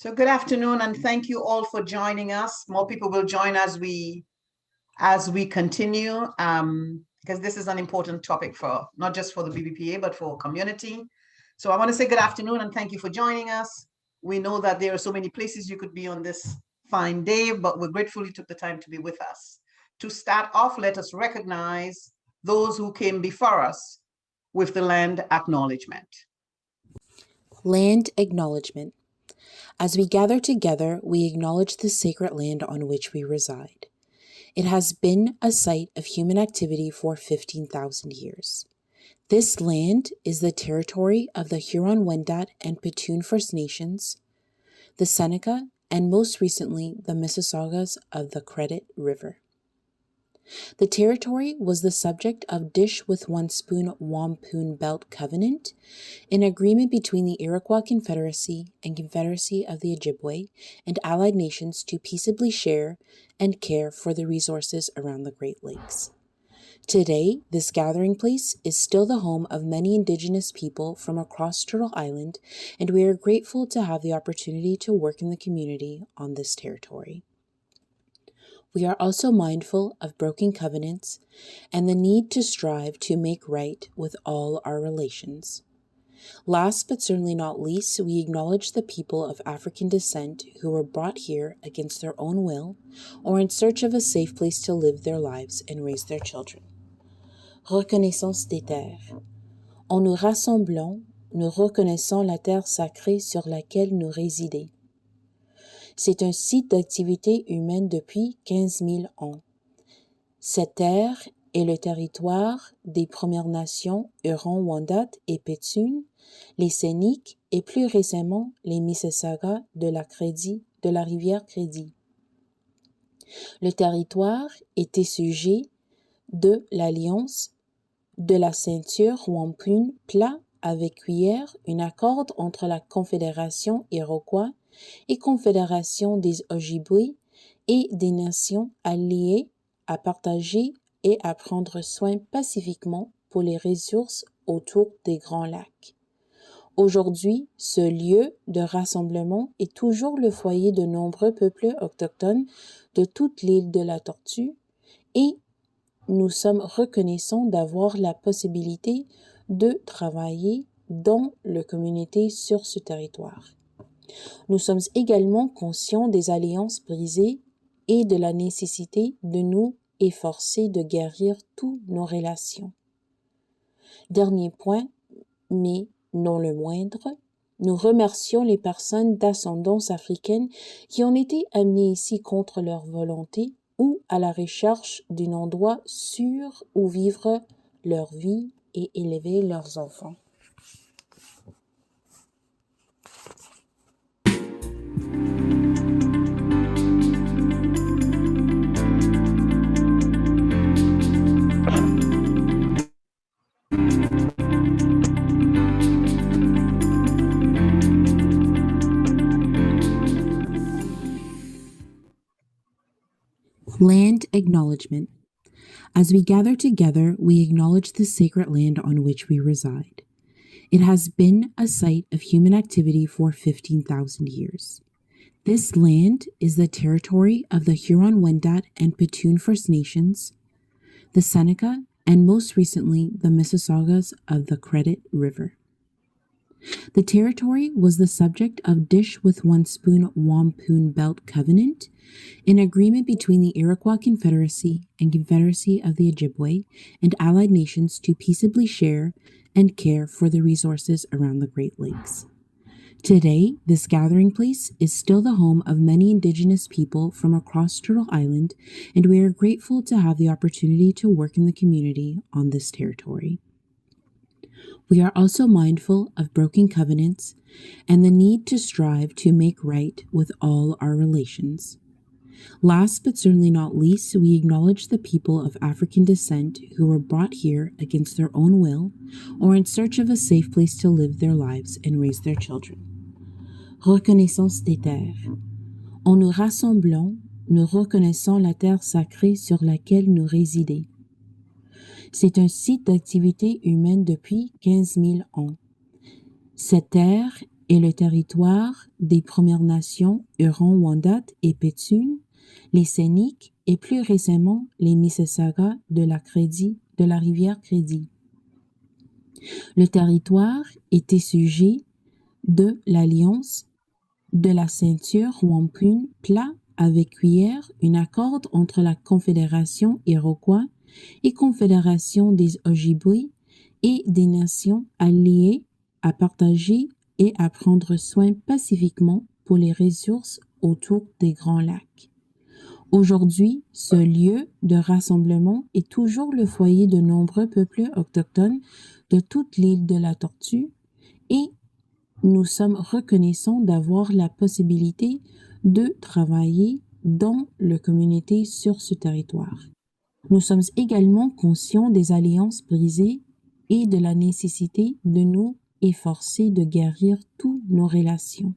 So good afternoon, and thank you all for joining us. More people will join as we continue, because this is an important topic for not just for the BBPA, but for community. So I want to say good afternoon and thank you for joining us. We know that there are so many places you could be on this fine day, but we're grateful you took the time to be with us. To start off, let us recognize those who came before us with the land acknowledgement. Land acknowledgement. As we gather together, we acknowledge the sacred land on which we reside. It has been a site of human activity for 15,000 years. This land is the territory of the Huron-Wendat and Petun First Nations, the Seneca, and most recently, the Mississaugas of the Credit River. The territory was the subject of Dish with One Spoon Wampum Belt Covenant, an agreement between the Iroquois Confederacy and Confederacy of the Ojibwe and allied nations to peaceably share and care for the resources around the Great Lakes. Today, this gathering place is still the home of many Indigenous people from across Turtle Island, and we are grateful to have the opportunity to work in the community on this territory. We are also mindful of broken covenants and the need to strive to make right with all our relations. Last but certainly not least, we acknowledge the people of African descent who were brought here against their own will or in search of a safe place to live their lives and raise their children. Reconnaissance des terres. En nous rassemblant, nous reconnaissons la terre sacrée sur laquelle nous résidons. C'est un site d'activité humaine depuis 15 000 ans. Cette terre est le territoire des Premières Nations Huron-Wendat et Petun, les Séniques et plus récemment les Mississaugas de la rivière Crédit. Le territoire était sujet de l'alliance de la ceinture Wampum plat avec cuillère, un accord entre la Confédération Iroquois et Confédération des Ojibwe et des nations alliées à partager et à prendre soin pacifiquement pour les ressources autour des Grands Lacs. Aujourd'hui, ce lieu de rassemblement est toujours le foyer de nombreux peuples autochtones de toute l'île de la Tortue et nous sommes reconnaissants d'avoir la possibilité de travailler dans la communauté sur ce territoire. Nous sommes également conscients des alliances brisées et de la nécessité de nous efforcer de guérir toutes nos relations. Dernier point, mais non le moindre, nous remercions les personnes d'ascendance africaine qui ont été amenées ici contre leur volonté ou à la recherche d'un endroit sûr où vivre leur vie et élever leurs enfants. Land acknowledgement. As we gather together, we acknowledge the sacred land on which we reside. It has been a site of human activity for 15,000 years. This land is the territory of the Huron-Wendat and Petun First Nations, the Seneca, and most recently, the Mississaugas of the Credit River. The territory was the subject of Dish with One Spoon Wampum Belt Covenant, an agreement between the Iroquois Confederacy and Confederacy of the Ojibwe and allied nations to peaceably share and care for the resources around the Great Lakes. Today, this gathering place is still the home of many Indigenous people from across Turtle Island, and we are grateful to have the opportunity to work in the community on this territory. We are also mindful of broken covenants and the need to strive to make right with all our relations. Last but certainly not least, we acknowledge the people of African descent who were brought here against their own will or in search of a safe place to live their lives and raise their children. Reconnaissance des terres. En nous rassemblant, nous reconnaissons la terre sacrée sur laquelle nous résidons. C'est un site d'activité humaine depuis 15 000 ans. Cette terre et le territoire des Premières Nations Huron-Wendat et Pétunes, les Scéniques et plus récemment les Mississauga de la rivière Crédit. Le territoire était sujet de l'alliance de la ceinture wampum plat avec cuillère, un accord entre la Confédération Iroquois et Confédération des Ojibwe et des nations alliées à partager et à prendre soin pacifiquement pour les ressources autour des Grands Lacs. Aujourd'hui, ce lieu de rassemblement est toujours le foyer de nombreux peuples autochtones de toute l'île de la Tortue et nous sommes reconnaissants d'avoir la possibilité de travailler dans la communauté sur ce territoire. Nous sommes également conscients des alliances brisées et de la nécessité de nous efforcer de guérir toutes nos relations.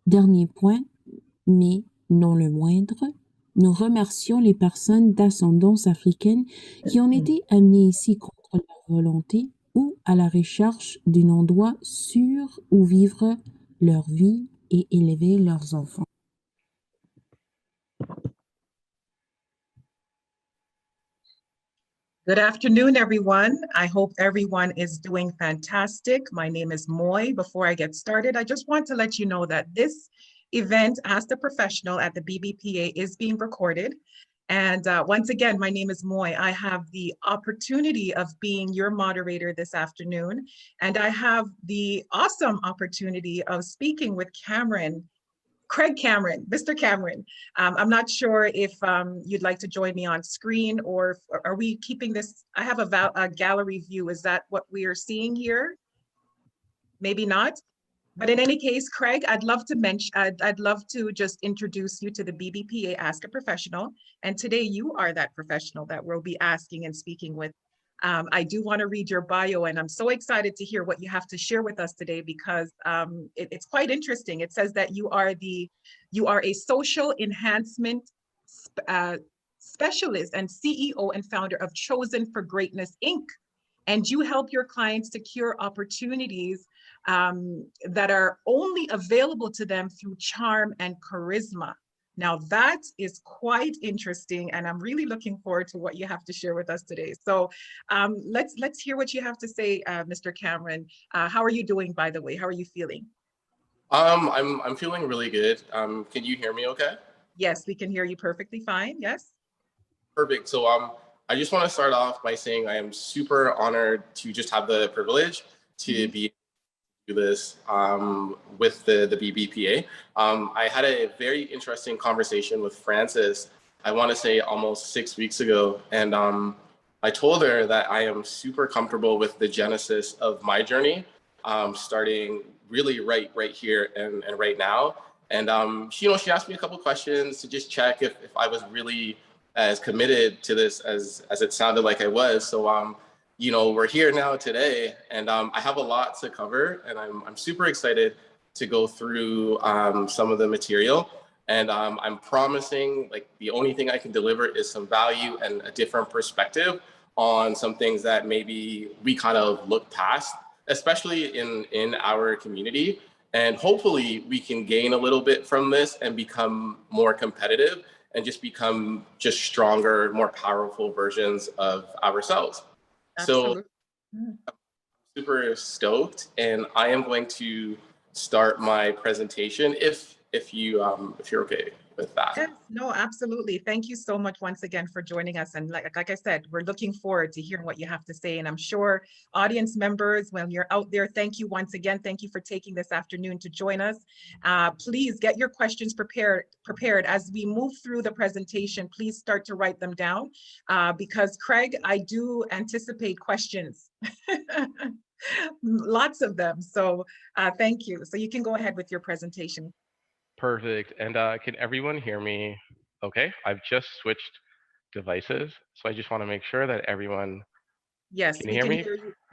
Dernier point, mais non le moindre, nous remercions les personnes d'ascendance africaine qui ont été amenées ici contre leur volonté ou à la recherche d'un endroit sûr où vivre leur vie et élever leurs enfants. Good afternoon, everyone. I hope everyone is doing fantastic. My name is Moy. Before I get started, I just want to let you know that this event, Ask the Professional at the BBPA, is being recorded. And once again, my name is Moy. I have the opportunity of being your moderator this afternoon. And I have the awesome opportunity of speaking with Craig Cameron, Mr. Cameron. I'm not sure if you'd like to join me on screen, or are we keeping this? I have a gallery view. Is that what we are seeing here? Maybe not. But in any case, Craig, I'd love to just introduce you to the BBPA Ask a Professional. And today you are that professional that we'll be asking and speaking with. I do want to read your bio, and I'm so excited to hear what you have to share with us today, because it's quite interesting. It says that you are a social enhancement specialist and CEO and founder of Chosen for Greatness, Inc. And you help your clients secure opportunities that are only available to them through charm and charisma. Now that is quite interesting, and I'm really looking forward to what you have to share with us today. So let's hear what you have to say, Mr. Cameron. How are you doing, by the way? How are you feeling? I'm feeling really good. Can you hear me okay? Yes, we can hear you perfectly fine. Yes. Perfect. So I just want to start off by saying I am super honored to just have the privilege to be do this with the BBPA. I had a very interesting conversation with Frances, I want to say almost 6 weeks ago. And I told her that I am super comfortable with the genesis of my journey, starting really right here and right now. And she asked me a couple questions to just check if I was really as committed to this as it sounded like I was. So we're here now today, and I have a lot to cover, and I'm super excited to go through some of the material. And I'm promising, like, the only thing I can deliver is some value and a different perspective on some things that maybe we kind of look past, especially in our community. And hopefully we can gain a little bit from this and become more competitive and just become stronger, more powerful versions of ourselves. Absolutely. So I'm super stoked, and I am going to start my presentation if you're okay with that. Yes, no, absolutely. Thank you so much once again for joining us. And like I said, we're looking forward to hearing what you have to say. And I'm sure audience members, when you're out there, thank you once again. Thank you for taking this afternoon to join us. Please get your questions prepared as we move through the presentation. Please start to write them down because, Craig, I do anticipate questions. Lots of them. So thank you. So you can go ahead with your presentation. Perfect. And can everyone hear me okay? I've just switched devices, so I just want to make sure that everyone can hear me.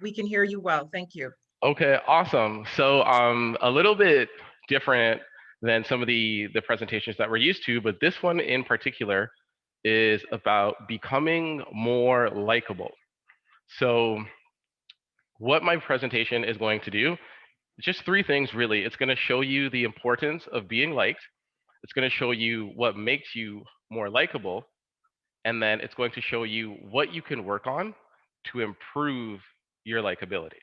We can hear you well. Thank you. Okay, awesome. So a little bit different than some of the presentations that we're used to, but this one in particular is about becoming more likable. So what my presentation is going to do just three things really. It's going to show you the importance of being liked. It's going to show you what makes you more likable, and then it's going to show you what you can work on to improve your likability.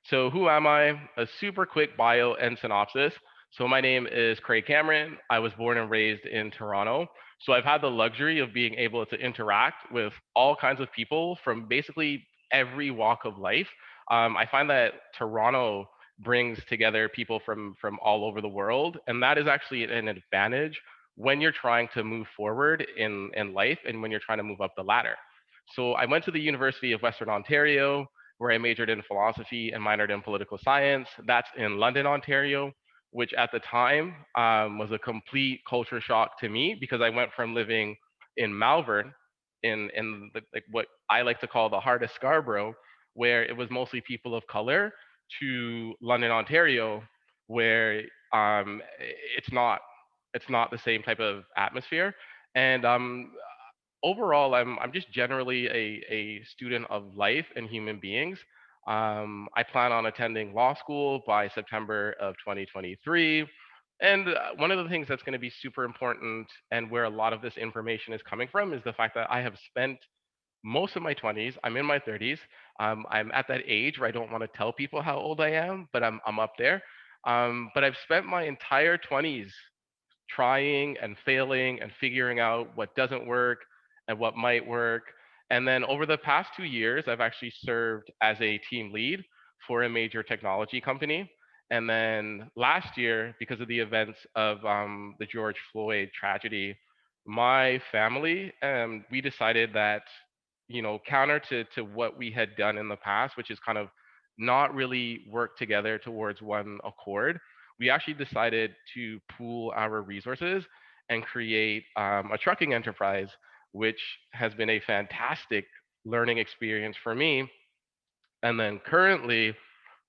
So who am I? A super quick bio and synopsis. So my name is Craig Cameron. I was born and raised in Toronto. So I've had the luxury of being able to interact with all kinds of people from basically every walk of life. I find that Toronto brings together people from all over the world, and that is actually an advantage when you're trying to move forward in life and when you're trying to move up the ladder. So I went to the University of Western Ontario, where I majored in philosophy and minored in political science. That's in London, Ontario, which at the time was a complete culture shock to me because I went from living in Malvern, in like what I like to call the heart of Scarborough, where it was mostly people of color, to London, Ontario, where it's not the same type of atmosphere. And overall, I'm just generally a student of life and human beings. I plan on attending law school by September of 2023. And one of the things that's going to be super important and where a lot of this information is coming from is the fact that I have spent most of my 20s, I'm in my 30s. I'm at that age where I don't want to tell people how old I am, but I'm up there. But I've spent my entire 20s trying and failing and figuring out what doesn't work and what might work. And then over the past 2 years, I've actually served as a team lead for a major technology company. And then last year, because of the events of the George Floyd tragedy, my family, we decided that, counter to what we had done in the past, which is kind of not really work together towards one accord, we actually decided to pool our resources and create a trucking enterprise, which has been a fantastic learning experience for me. And then currently,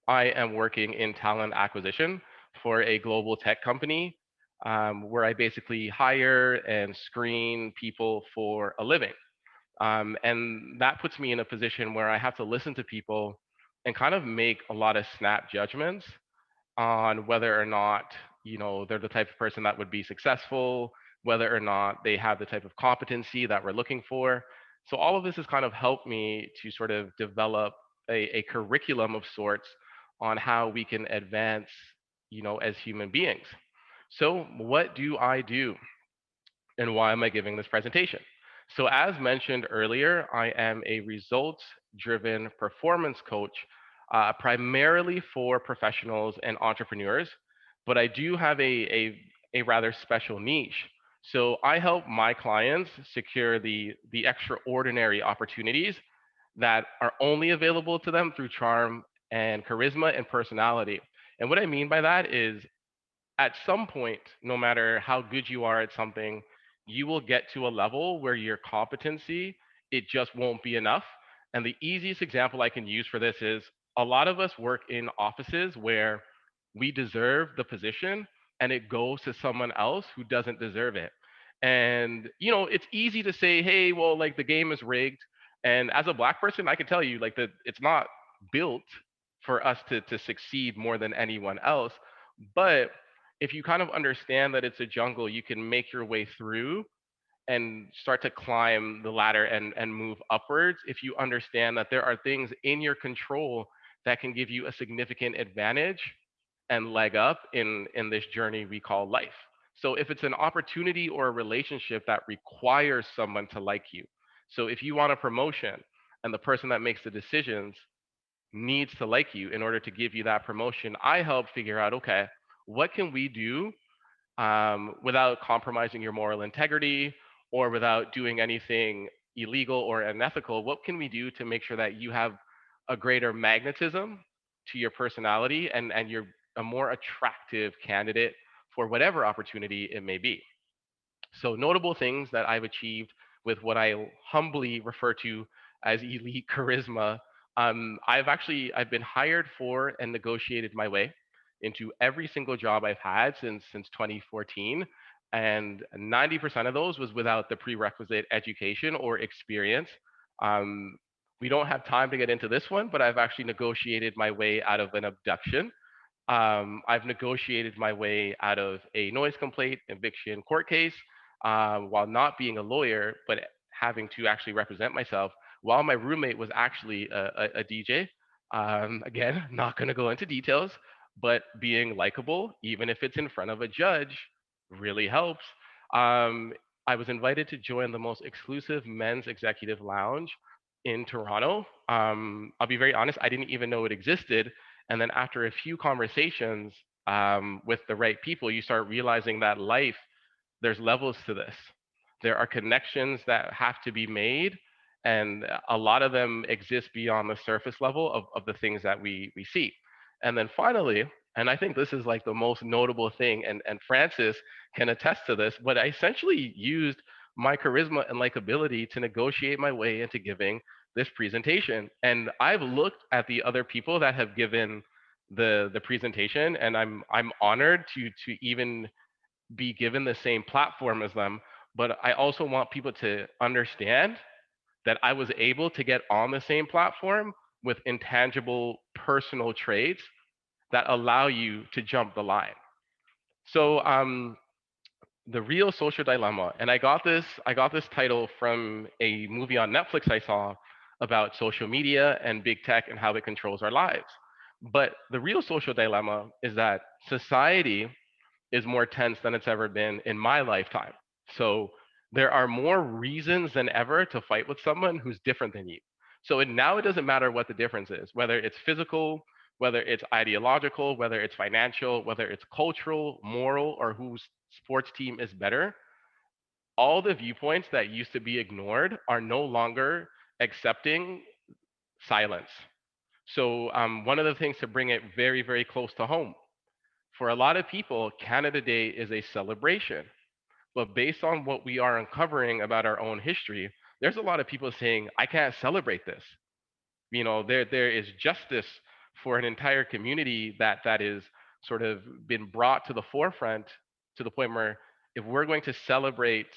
I am working in talent acquisition for a global tech company where I basically hire and screen people for a living. And that puts me in a position where I have to listen to people and kind of make a lot of snap judgments on whether or not they're the type of person that would be successful, whether or not they have the type of competency that we're looking for. So all of this has kind of helped me to sort of develop a curriculum of sorts on how we can advance as human beings. So what do I do and why am I giving this presentation? So as mentioned earlier, I am a results driven performance coach, primarily for professionals and entrepreneurs, but I do have a rather special niche. So I help my clients secure the extraordinary opportunities that are only available to them through charm and charisma and personality. And what I mean by that is at some point, no matter how good you are at something, you will get to a level where your competency, it just won't be enough. And the easiest example I can use for this is a lot of us work in offices where we deserve the position and it goes to someone else who doesn't deserve it. And, it's easy to say, hey, well, like the game is rigged. And as a black person, I can tell you, like, that it's not built for us to succeed more than anyone else. But if you kind of understand that it's a jungle, you can make your way through and start to climb the ladder and move upwards if you understand that there are things in your control that can give you a significant advantage and leg up in this journey we call life. So if it's an opportunity or a relationship that requires someone to like you, so if you want a promotion and the person that makes the decisions needs to like you in order to give you that promotion, I help figure out, okay, what can we do without compromising your moral integrity or without doing anything illegal or unethical? What can we do to make sure that you have a greater magnetism to your personality and you're a more attractive candidate for whatever opportunity it may be? So notable things that I've achieved with what I humbly refer to as elite charisma. I've been hired for and negotiated my way into every single job I've had since 2014, and 90% of those was without the prerequisite education or experience. Um, We don't have time to get into this one, but I've actually negotiated my way out of an abduction. I've negotiated my way out of a noise complaint eviction court case while not being a lawyer, but having to actually represent myself while my roommate was actually a DJ. Again, not going to go into details, but being likable, even if it's in front of a judge, really helps. Um, I was invited to join the most exclusive men's executive lounge in Toronto. I'll be very honest, I didn't even know it existed. And then after a few conversations with the right people, you start realizing that life, there's levels to this. There are connections that have to be made, and a lot of them exist beyond the surface level of the things that we see. And then finally, and I think this is like the most notable thing, and Francis can attest to this, but I essentially used my charisma and likability to negotiate my way into giving this presentation. And I've looked at the other people that have given the presentation, and I'm honored to even be given the same platform as them. But I also want people to understand that I was able to get on the same platform with intangible personal traits that allow you to jump the line. So the real social dilemma, and I got this title from a movie on Netflix I saw about social media and big tech and how it controls our lives. But the real social dilemma is that society is more tense than it's ever been in my lifetime. So there are more reasons than ever to fight with someone who's different than you. So now it doesn't matter what the difference is, whether it's physical, whether it's ideological, whether it's financial, whether it's cultural, moral, or whose sports team is better. All the viewpoints that used to be ignored are no longer accepting silence. So one of the things to bring it very, very close to home, for a lot of people, Canada Day is a celebration. But based on what we are uncovering about our own history, there's a lot of people saying, I can't celebrate this. There is justice for an entire community that is sort of been brought to the forefront to the point where if we're going to celebrate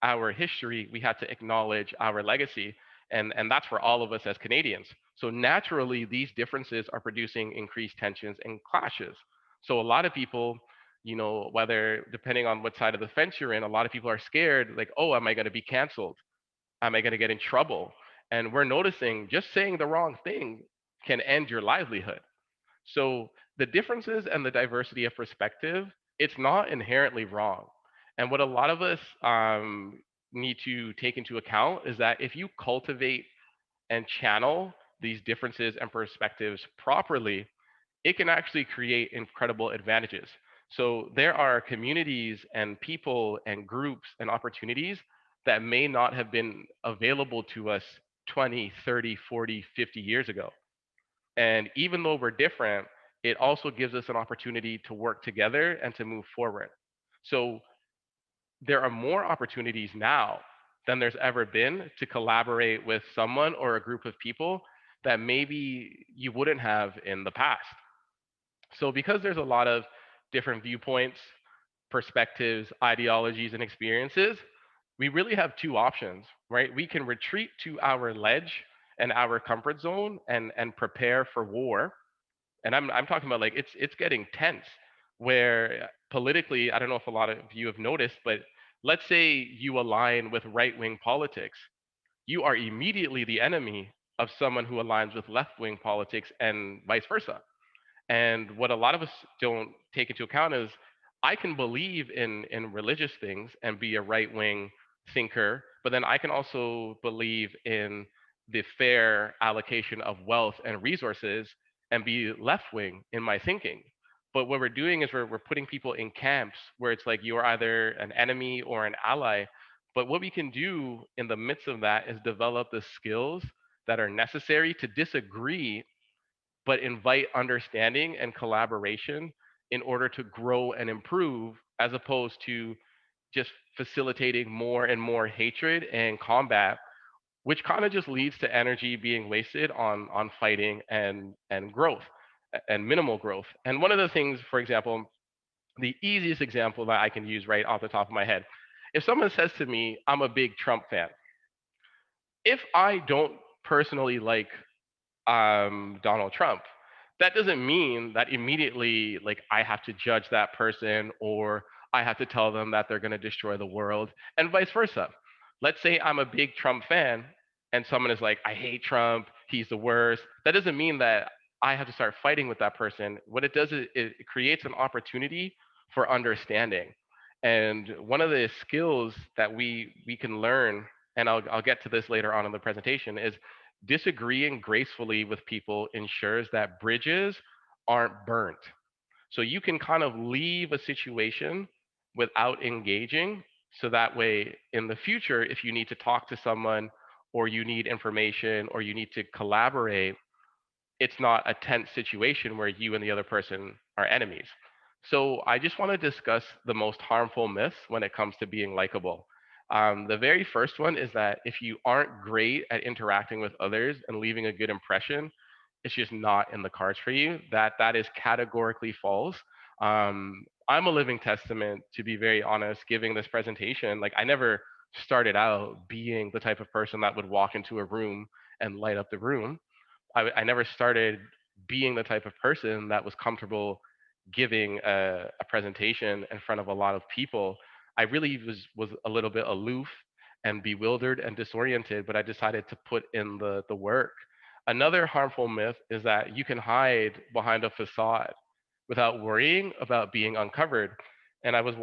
our history, we have to acknowledge our legacy. And that's for all of us as Canadians. So naturally, these differences are producing increased tensions and clashes. So a lot of people, whether depending on what side of the fence you're in, a lot of people are scared, like, oh, am I going to be canceled? Am I going to get in trouble? And we're noticing just saying the wrong thing can end your livelihood. So the differences and the diversity of perspective, it's not inherently wrong. And what a lot of us need to take into account is that if you cultivate and channel these differences and perspectives properly, it can actually create incredible advantages. So there are communities and people and groups and opportunities that may not have been available to us 20, 30, 40, 50 years ago. And even though we're different, it also gives us an opportunity to work together and to move forward. So there are more opportunities now than there's ever been to collaborate with someone or a group of people that maybe you wouldn't have in the past. So because there's a lot of different viewpoints, perspectives, ideologies, and experiences, we really have two options, right? We can retreat to our ledge and our comfort zone and prepare for war. And I'm talking about, like, it's getting tense where politically, I don't know if a lot of you have noticed, but let's say you align with right-wing politics, you are immediately the enemy of someone who aligns with left-wing politics and vice versa. And what a lot of us don't take into account is I can believe in religious things and be a right wing thinker, but then I can also believe in the fair allocation of wealth and resources and be left wing in my thinking. But what we're doing is we're putting people in camps where it's like you're either an enemy or an ally. But what we can do in the midst of that is develop the skills that are necessary to disagree but invite understanding and collaboration in order to grow and improve, as opposed to just facilitating more and more hatred and combat, which kind of just leads to energy being wasted on fighting and growth and minimal growth. And one of the things, for example, the easiest example that I can use right off the top of my head, if someone says to me, I'm a big Trump fan, if I don't personally like Donald Trump, that doesn't mean that immediately like I have to judge that person or I have to tell them that they're going to destroy the world and vice versa. Let's say I'm a big Trump fan and someone is like, I hate Trump, he's the worst. That doesn't mean that I have to start fighting with that person. What it does is it creates an opportunity for understanding. And one of the skills that we can learn, and I'll get to this later on in the presentation, is disagreeing gracefully with people ensures that bridges aren't burnt. So you can kind of leave a situation without engaging. So that way, in the future, if you need to talk to someone or you need information or you need to collaborate, it's not a tense situation where you and the other person are enemies. So I just want to discuss the most harmful myths when it comes to being likable. The very first one is that if you aren't great at interacting with others and leaving a good impression, it's just not in the cards for you. That is categorically false. I'm a living testament, to be very honest, giving this presentation. Like I never started out being the type of person that would walk into a room and light up the room. I never started being the type of person that was comfortable giving a presentation in front of a lot of people. I really was a little bit aloof and bewildered and disoriented, but I decided to put in the work. Another harmful myth is that you can hide behind a facade without worrying about being uncovered. And I was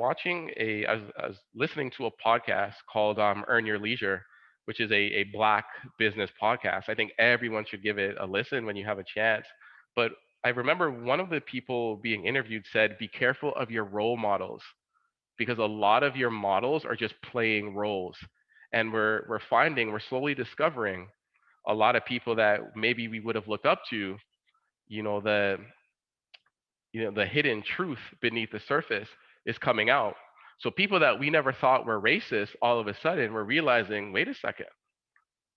listening to a podcast called Earn Your Leisure, which is a Black business podcast. I think everyone should give it a listen when you have a chance. But I remember one of the people being interviewed said, be careful of your role models because a lot of your models are just playing roles. And we're slowly discovering a lot of people that maybe we would have looked up to, you know, the the hidden truth beneath the surface is coming out. So people that we never thought were racist, all of a sudden we're realizing, wait a second,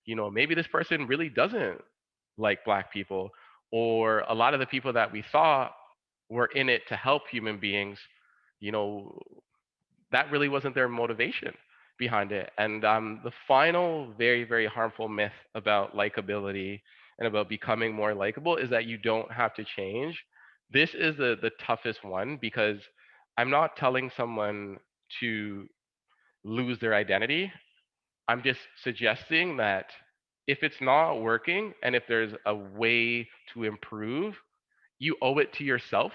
maybe this person really doesn't like Black people, or a lot of the people that we thought were in it to help human beings, you know, that really wasn't their motivation behind it. And the final very, very harmful myth about likability and about becoming more likable is that you don't have to change. This is the toughest one because I'm not telling someone to lose their identity. I'm just suggesting that if it's not working and if there's a way to improve, you owe it to yourself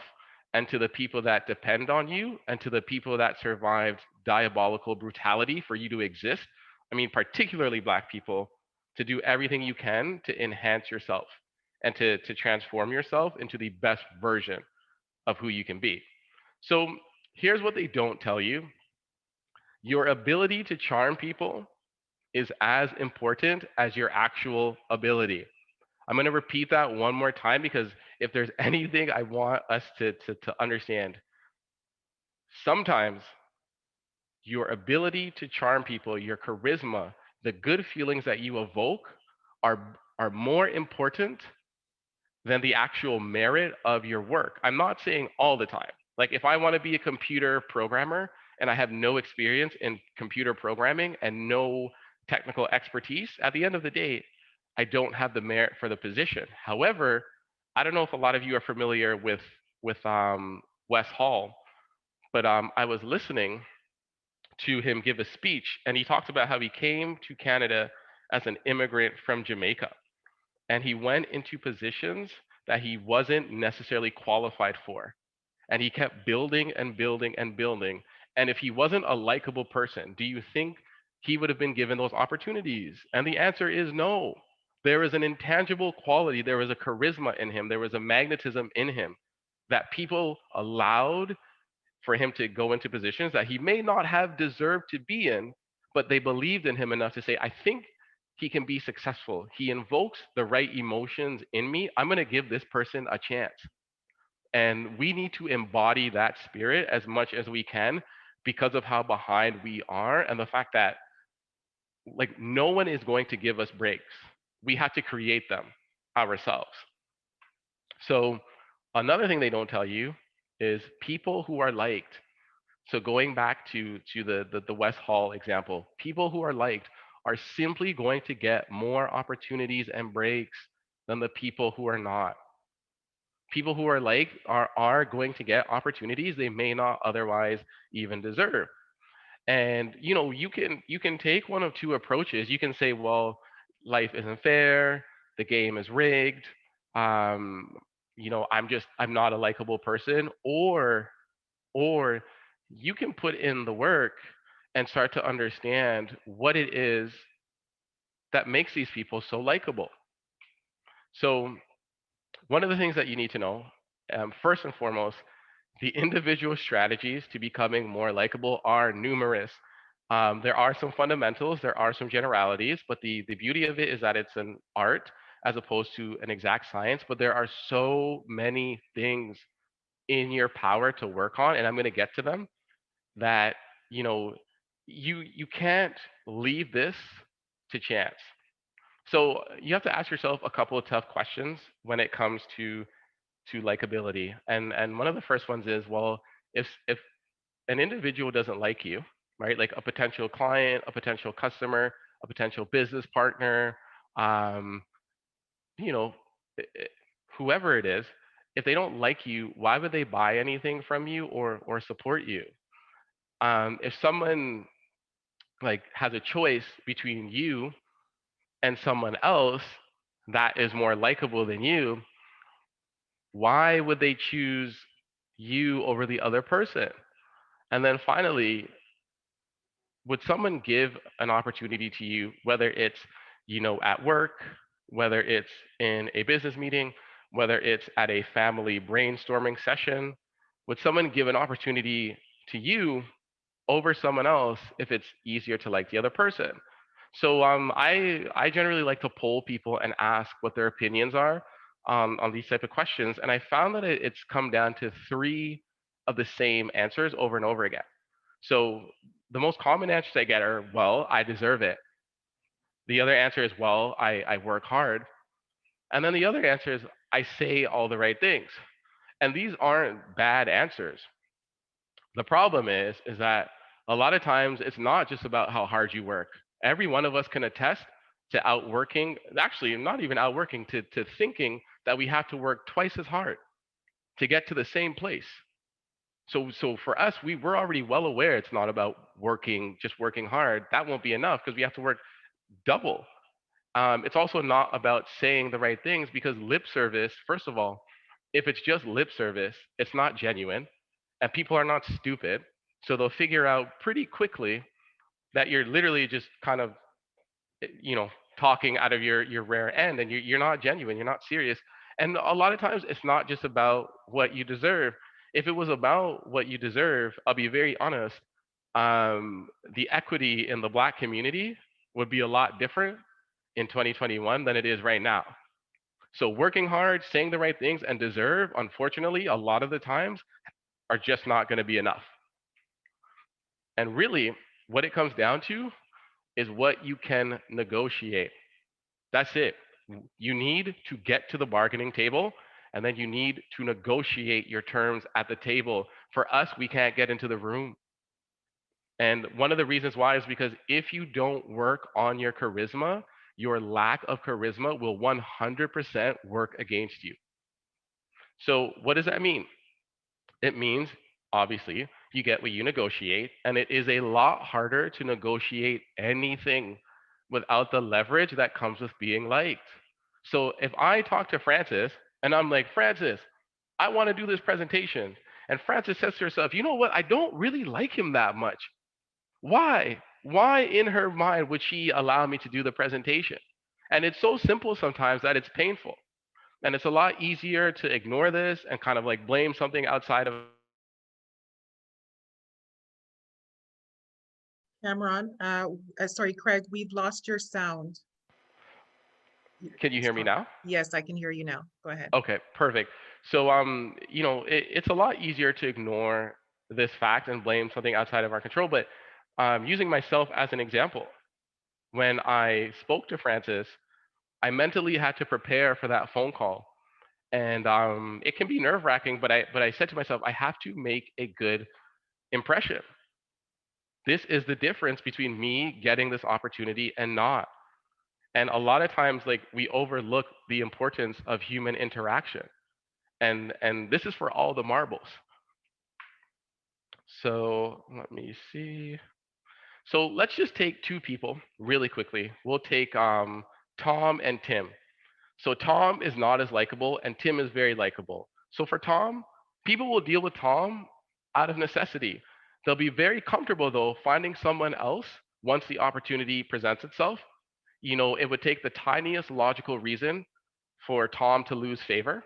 and to the people that depend on you and to the people that survived diabolical brutality for you to exist. I mean, particularly Black people, to do everything you can to enhance yourself and to transform yourself into the best version of who you can be. So here's what they don't tell you: your ability to charm people is as important as your actual ability. I'm going to repeat that one more time because if there's anything I want us to understand, sometimes your ability to charm people, your charisma, the good feelings that you evoke are more important than the actual merit of your work. I'm not saying all the time. Like if I want to be a computer programmer and I have no experience in computer programming and no technical expertise, at the end of the day, I don't have the merit for the position. However, I don't know if a lot of you are familiar with Wes Hall, but I was listening to him give a speech, and he talked about how he came to Canada as an immigrant from Jamaica, and he went into positions that he wasn't necessarily qualified for, and he kept building and building and building. And if he wasn't a likable person, do you think he would have been given those opportunities? And the answer is no. There was an intangible quality, there was a charisma in him, there was a magnetism in him that people allowed for him to go into positions that he may not have deserved to be in, but they believed in him enough to say, I think he can be successful. He invokes the right emotions in me. I'm going to give this person a chance. And we need to embody that spirit as much as we can because of how behind we are and the fact that like no one is going to give us breaks. We have to create them ourselves. So another thing they don't tell you is people who are liked. So going back to the West Hall example, people who are liked are simply going to get more opportunities and breaks than the people who are not. People who are like are going to get opportunities they may not otherwise even deserve. And you can take one of two approaches. You can say, well, life isn't fair, the game is rigged, um, I'm not a likable person, or you can put in the work and start to understand what it is that makes these people so likable. So one of the things that you need to know, first and foremost, the individual strategies to becoming more likable are numerous. There are some fundamentals, there are some generalities, but the beauty of it is that it's an art as opposed to an exact science. But there are so many things in your power to work on, and I'm going to get to them, that you know you can't leave this to chance. So you have to ask yourself a couple of tough questions when it comes to likability. And one of the first ones is, well, if an individual doesn't like you, right? Like a potential client, a potential customer, a potential business partner, um, you know, i- i- whoever it is, if they don't like you, why would they buy anything from you or support you? If someone like has a choice between you and someone else that is more likable than you, why would they choose you over the other person? And then finally, would someone give an opportunity to you, whether it's, at work, whether it's in a business meeting, whether it's at a family brainstorming session, would someone give an opportunity to you over someone else if it's easier to like the other person? So I generally like to poll people and ask what their opinions are on these type of questions, and I found that it's come down to three of the same answers over and over again. So the most common answers I get are, well, I deserve it. The other answer is, well, I work hard. And then the other answer is, I say all the right things. And these aren't bad answers. The problem is that a lot of times it's not just about how hard you work. Every one of us can attest to outworking, actually not even outworking, to thinking that we have to work twice as hard to get to the same place. So for us, we're already well aware it's not about just working hard. That won't be enough because we have to work double. It's also not about saying the right things, because lip service, first of all, if it's just lip service, it's not genuine, and people are not stupid. So they'll figure out pretty quickly that you're literally just kind of, you know, talking out of your rare end, and you're not genuine, you're not serious. And a lot of times it's not just about what you deserve. If it was about what you deserve, I'll be very honest, the equity in the Black community would be a lot different in 2021 than it is right now. So working hard, saying the right things, and deserve, unfortunately, a lot of the times are just not going to be enough. And really, what it comes down to is what you can negotiate. That's it. You need to get to the bargaining table, and then you need to negotiate your terms at the table. For us, we can't get into the room. And one of the reasons why is because if you don't work on your charisma, your lack of charisma will 100% work against you. So, what does that mean? It means, obviously, you get what you negotiate, and it is a lot harder to negotiate anything without the leverage that comes with being liked. So, if I talk to Francis and I'm like, Francis, I want to do this presentation, and Francis says to herself, you know what? I don't really like him that much. Why? Why in her mind would she allow me to do the presentation? And it's so simple sometimes that it's painful. And it's a lot easier to ignore this and kind of like blame something outside of. Cameron, sorry, Craig, we've lost your sound. Can you hear me now? Yes, I can hear you now. Go ahead. Okay, perfect. So, it's a lot easier to ignore this fact and blame something outside of our control. But using myself as an example, when I spoke to Francis, I mentally had to prepare for that phone call. And it can be nerve wracking, but I said to myself, I have to make a good impression. This is the difference between me getting this opportunity and not. And a lot of times, like, we overlook the importance of human interaction. And this is for all the marbles. So let me see. So let's just take two people really quickly. We'll take Tom and Tim. So Tom is not as likable, and Tim is very likable. So for Tom, people will deal with Tom out of necessity. They'll be very comfortable, though, finding someone else once the opportunity presents itself. It would take the tiniest logical reason for Tom to lose favor.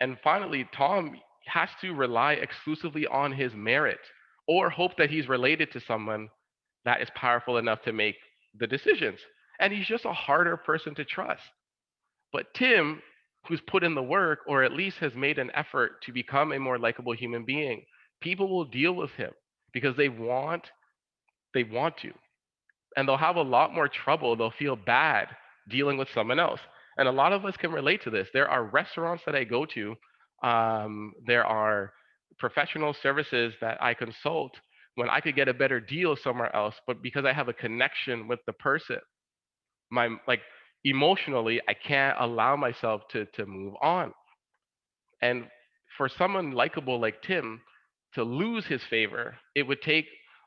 And finally, Tom has to rely exclusively on his merit or hope that he's related to someone that is powerful enough to make the decisions. And he's just a harder person to trust. But Tim, who's put in the work or at least has made an effort to become a more likable human being, people will deal with him because they want to. And they'll have a lot more trouble. They'll feel bad dealing with someone else. And a lot of us can relate to this. There are restaurants that I go to, there are professional services that I consult when I could get a better deal somewhere else, but because I have a connection with the person, my like emotionally, I can't allow myself to move on. And for someone likable like Tim to lose his favor, it would take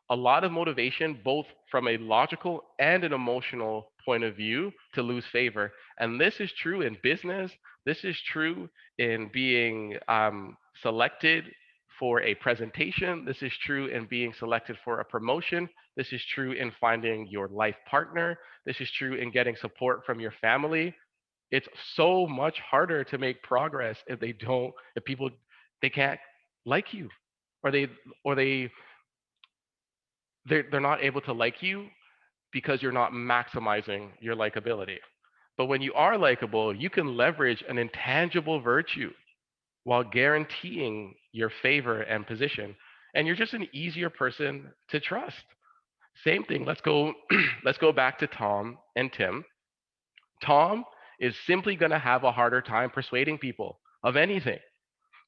a lot of motivation, both from a logical and an emotional point of view, to lose favor. And this is true in business. This is true in being selected for a presentation. This is true in being selected for a promotion. This is true in finding your life partner. This is true in getting support from your family. It's so much harder to make progress if people, they can't like you, or they're not able to like you because you're not maximizing your likability. But when you are likable, you can leverage an intangible virtue while guaranteeing your favor and position, and you're just an easier person to trust. Same thing. Let's go let's go back to Tom and Tim. Tom is simply going to have a harder time persuading people of anything.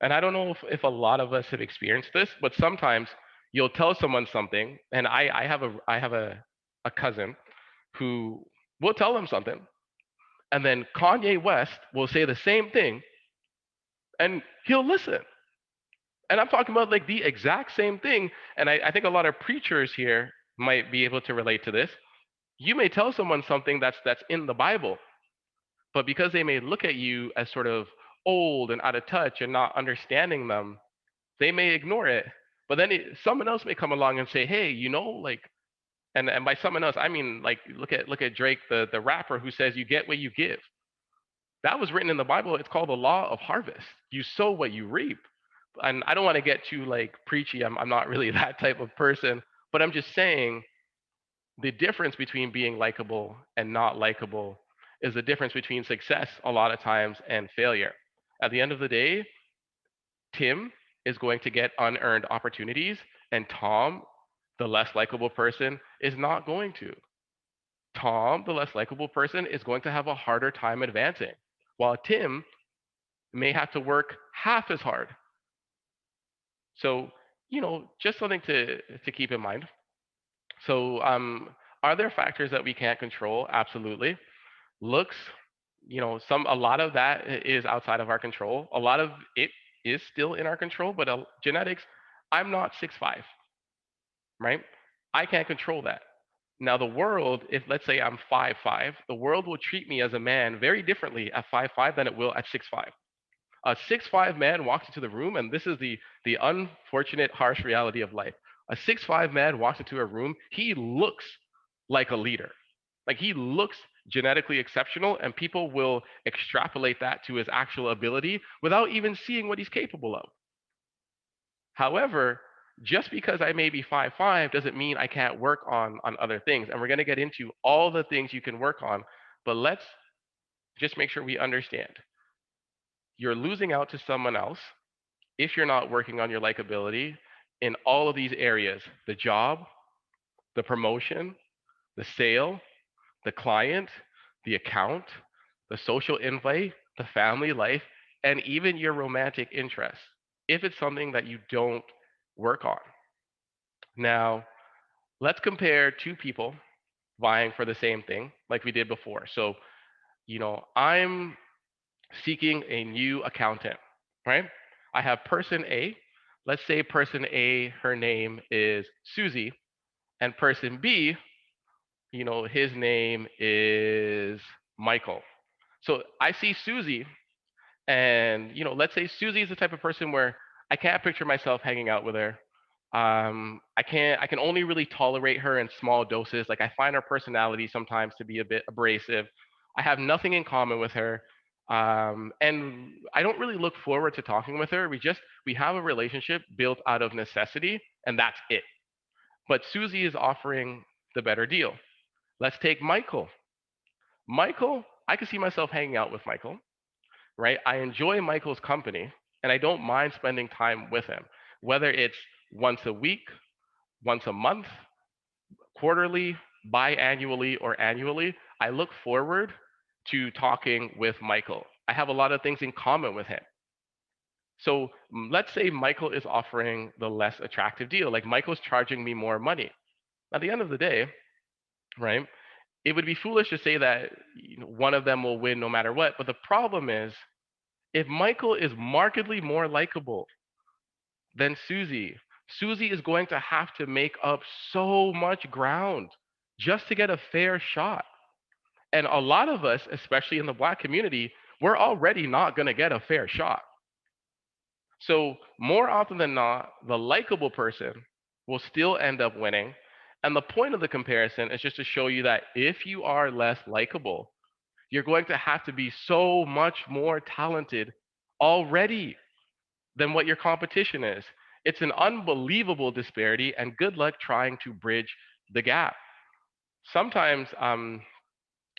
And I don't know if a lot of us have experienced this, but sometimes you'll tell someone something, and I have a cousin who will tell them something, and then Kanye West will say the same thing, and he'll listen. And I'm talking about like the exact same thing. And I think a lot of preachers here might be able to relate to this. You may tell someone something that's in the Bible, but because they may look at you as sort of old and out of touch and not understanding them, they may ignore it. But then someone else may come along and say, hey, like, and by someone else, I mean, like, look at Drake, the rapper, who says, you get what you give. That was written in the Bible. It's called the law of harvest. You sow what you reap. And I don't want to get too like preachy. I'm not really that type of person, but I'm just saying the difference between being likable and not likable is the difference between success a lot of times and failure. At the end of the day, Tim is going to get unearned opportunities, and Tom, the less likable person, is not going to. Tom, the less likable person, is going to have a harder time advancing, while Tim may have to work half as hard. So, just something to keep in mind. So, are there factors that we can't control? Absolutely. Looks, a lot of that is outside of our control. A lot of it is still in our control, but genetics, I'm not 6'5", right? I can't control that. Now, the world, if let's say I'm 5'5", the world will treat me as a man very differently at 5'5" than it will at 6'5". A 6'5" man walks into the room, and this is the unfortunate, harsh reality of life. A 6'5" man walks into a room, he looks like a leader. Like, he looks genetically exceptional, and people will extrapolate that to his actual ability without even seeing what he's capable of. However, just because I may be 5'5" doesn't mean I can't work on other things. And we're going to get into all the things you can work on, but let's just make sure we understand. You're losing out to someone else if you're not working on your likability in all of these areas: the job, the promotion, the sale, the client, the account, the social invite, the family life, and even your romantic interests, if it's something that you don't work on. Now, Let's compare two people vying for the same thing like we did before. So, I'm seeking a new accountant, right? I have person A. Let's say person A, her name is Susie, and person B, his name is Michael. So I see Susie, and let's say Susie is the type of person where I can't picture myself hanging out with her. I can only really tolerate her in small doses. Like I find her personality sometimes to be a bit abrasive. I have nothing in common with her. And I don't really look forward to talking with her. We have a relationship built out of necessity, and that's it. But Susie is offering the better deal. Let's take Michael. Michael, I can see myself hanging out with Michael, right? I enjoy Michael's company, and I don't mind spending time with him, whether it's once a week, once a month, quarterly, biannually, or annually. I look forward to talking with Michael. I have a lot of things in common with him. So let's say Michael is offering the less attractive deal, like Michael's charging me more money. At the end of the day, right? It would be foolish to say that one of them will win no matter what. But the problem is, if Michael is markedly more likable than Susie, Susie is going to have to make up so much ground just to get a fair shot. And a lot of us, especially in the Black community, we're already not going to get a fair shot. So, more often than not, the likable person will still end up winning. And the point of the comparison is just to show you that if you are less likable, you're going to have to be so much more talented already than what your competition is. It's an unbelievable disparity, and good luck trying to bridge the gap. Sometimes,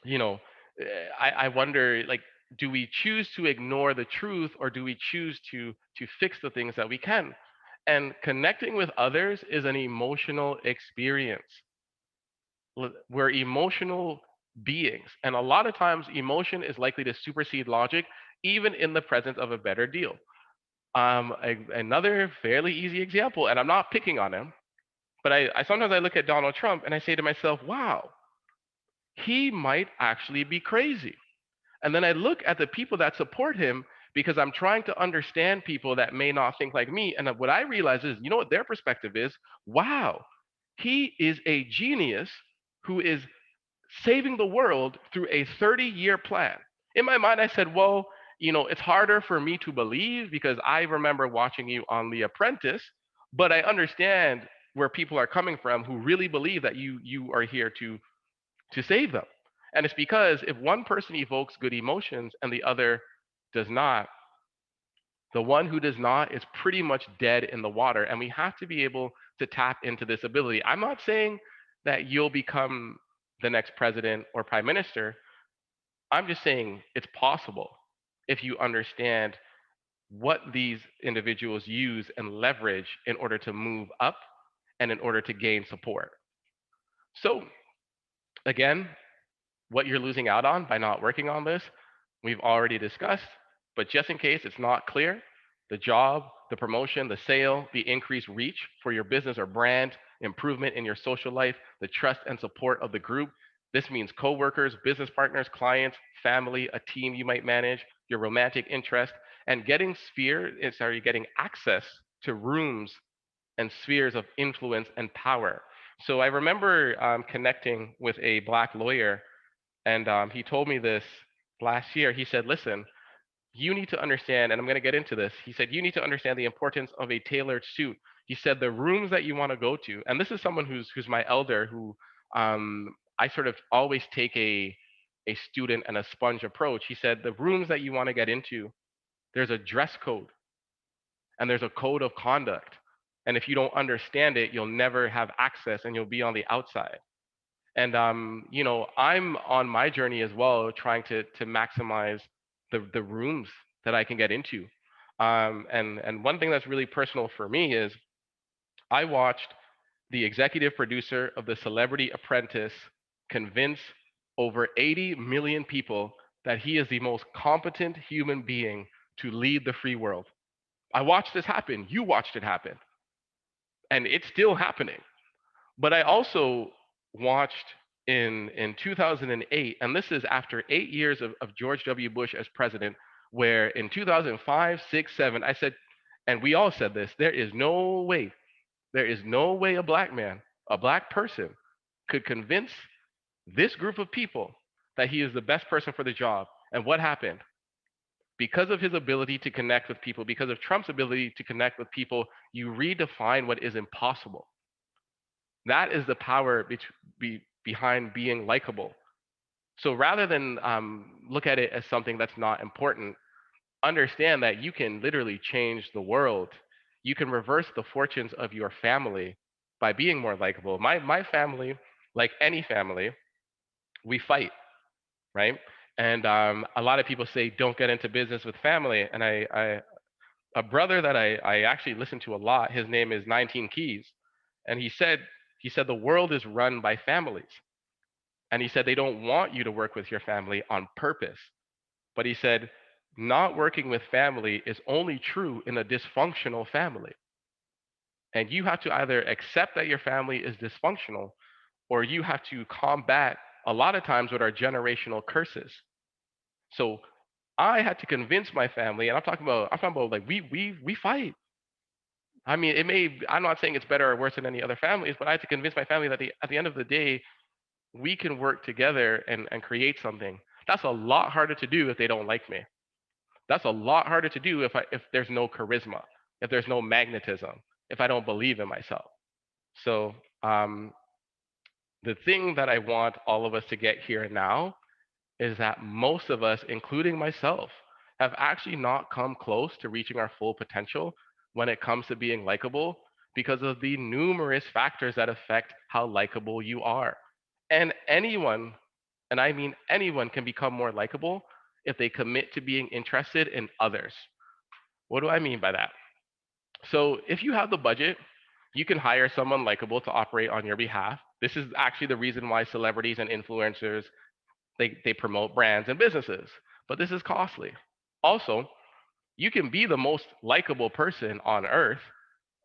you know, I wonder, like, do we choose to ignore the truth, or do we choose to fix the things that we can? And connecting with others is an emotional experience. We're emotional beings, and a lot of times emotion is likely to supersede logic, even in the presence of a better deal. Another fairly easy example, and I'm not picking on him, but I sometimes I look at Donald Trump and I say to myself, wow, he might actually be crazy. And then I look at the people that support him, because I'm trying to understand people that may not think like me. And what I realize is, you know what their perspective is? Wow, he is a genius who is saving the world through a 30-year plan. In my mind, I said, well, it's harder for me to believe because I remember watching you on The Apprentice, but I understand where people are coming from who really believe that you are here to save them. And it's because if one person evokes good emotions and the other does not, the one who does not is pretty much dead in the water. And we have to be able to tap into this ability. I'm not saying that you'll become the next president or prime minister. I'm just saying it's possible if you understand what these individuals use and leverage in order to move up and in order to gain support. So, again, what you're losing out on by not working on this, we've already discussed, but just in case it's not clear, the job, the promotion, the sale, the increased reach for your business or brand, improvement in your social life, the trust and support of the group. This means coworkers, business partners, clients, family, a team you might manage, your romantic interest, and getting access to rooms and spheres of influence and power. So I remember connecting with a Black lawyer, and he told me this last year. He said, listen, you need to understand, and I'm going to get into this. He said, you need to understand the importance of a tailored suit. He said, the rooms that you want to go to, and this is someone who's my elder, who I sort of always take a student and a sponge approach. He said, the rooms that you want to get into, there's a dress code and there's a code of conduct. And if you don't understand it, you'll never have access and you'll be on the outside. And I'm on my journey as well, trying to maximize the rooms that I can get into. And one thing that's really personal for me is I watched the executive producer of The Celebrity Apprentice convince over 80 million people that he is the most competent human being to lead the free world. I watched this happen. You watched it happen. And it's still happening. But I also watched in 2008, and this is after 8 years of George W. Bush as president, where in 2005, 6, 7, I said, and we all said this, there is no way a black man, a black person, could convince this group of people that he is the best person for the job. And what happened? Because of his ability to connect with people, because of Trump's ability to connect with people, you redefine what is impossible. That is the power behind being likable. So rather than look at it as something that's not important, understand that you can literally change the world. You can reverse the fortunes of your family by being more likable. My family, like any family, we fight, right? And a lot of people say don't get into business with family. And a brother that I actually listen to a lot, his name is 19 Keys, and he said the world is run by families. And he said they don't want you to work with your family on purpose. But he said not working with family is only true in a dysfunctional family. And you have to either accept that your family is dysfunctional, or you have to combat a lot of times what are generational curses. So I had to convince my family, and I'm talking about like we fight. I mean, I'm not saying it's better or worse than any other families, but I had to convince my family that at the end of the day, we can work together and create something. That's a lot harder to do if they don't like me. That's a lot harder to do if there's no charisma, if there's no magnetism, if I don't believe in myself. So the thing that I want all of us to get here and now is that most of us, including myself, have actually not come close to reaching our full potential when it comes to being likable because of the numerous factors that affect how likable you are. And anyone, and I mean anyone, can become more likable if they commit to being interested in others. What do I mean by that? So if you have the budget, you can hire someone likable to operate on your behalf. This is actually the reason why celebrities and influencers they promote brands and businesses, but this is costly. Also, you can be the most likable person on earth.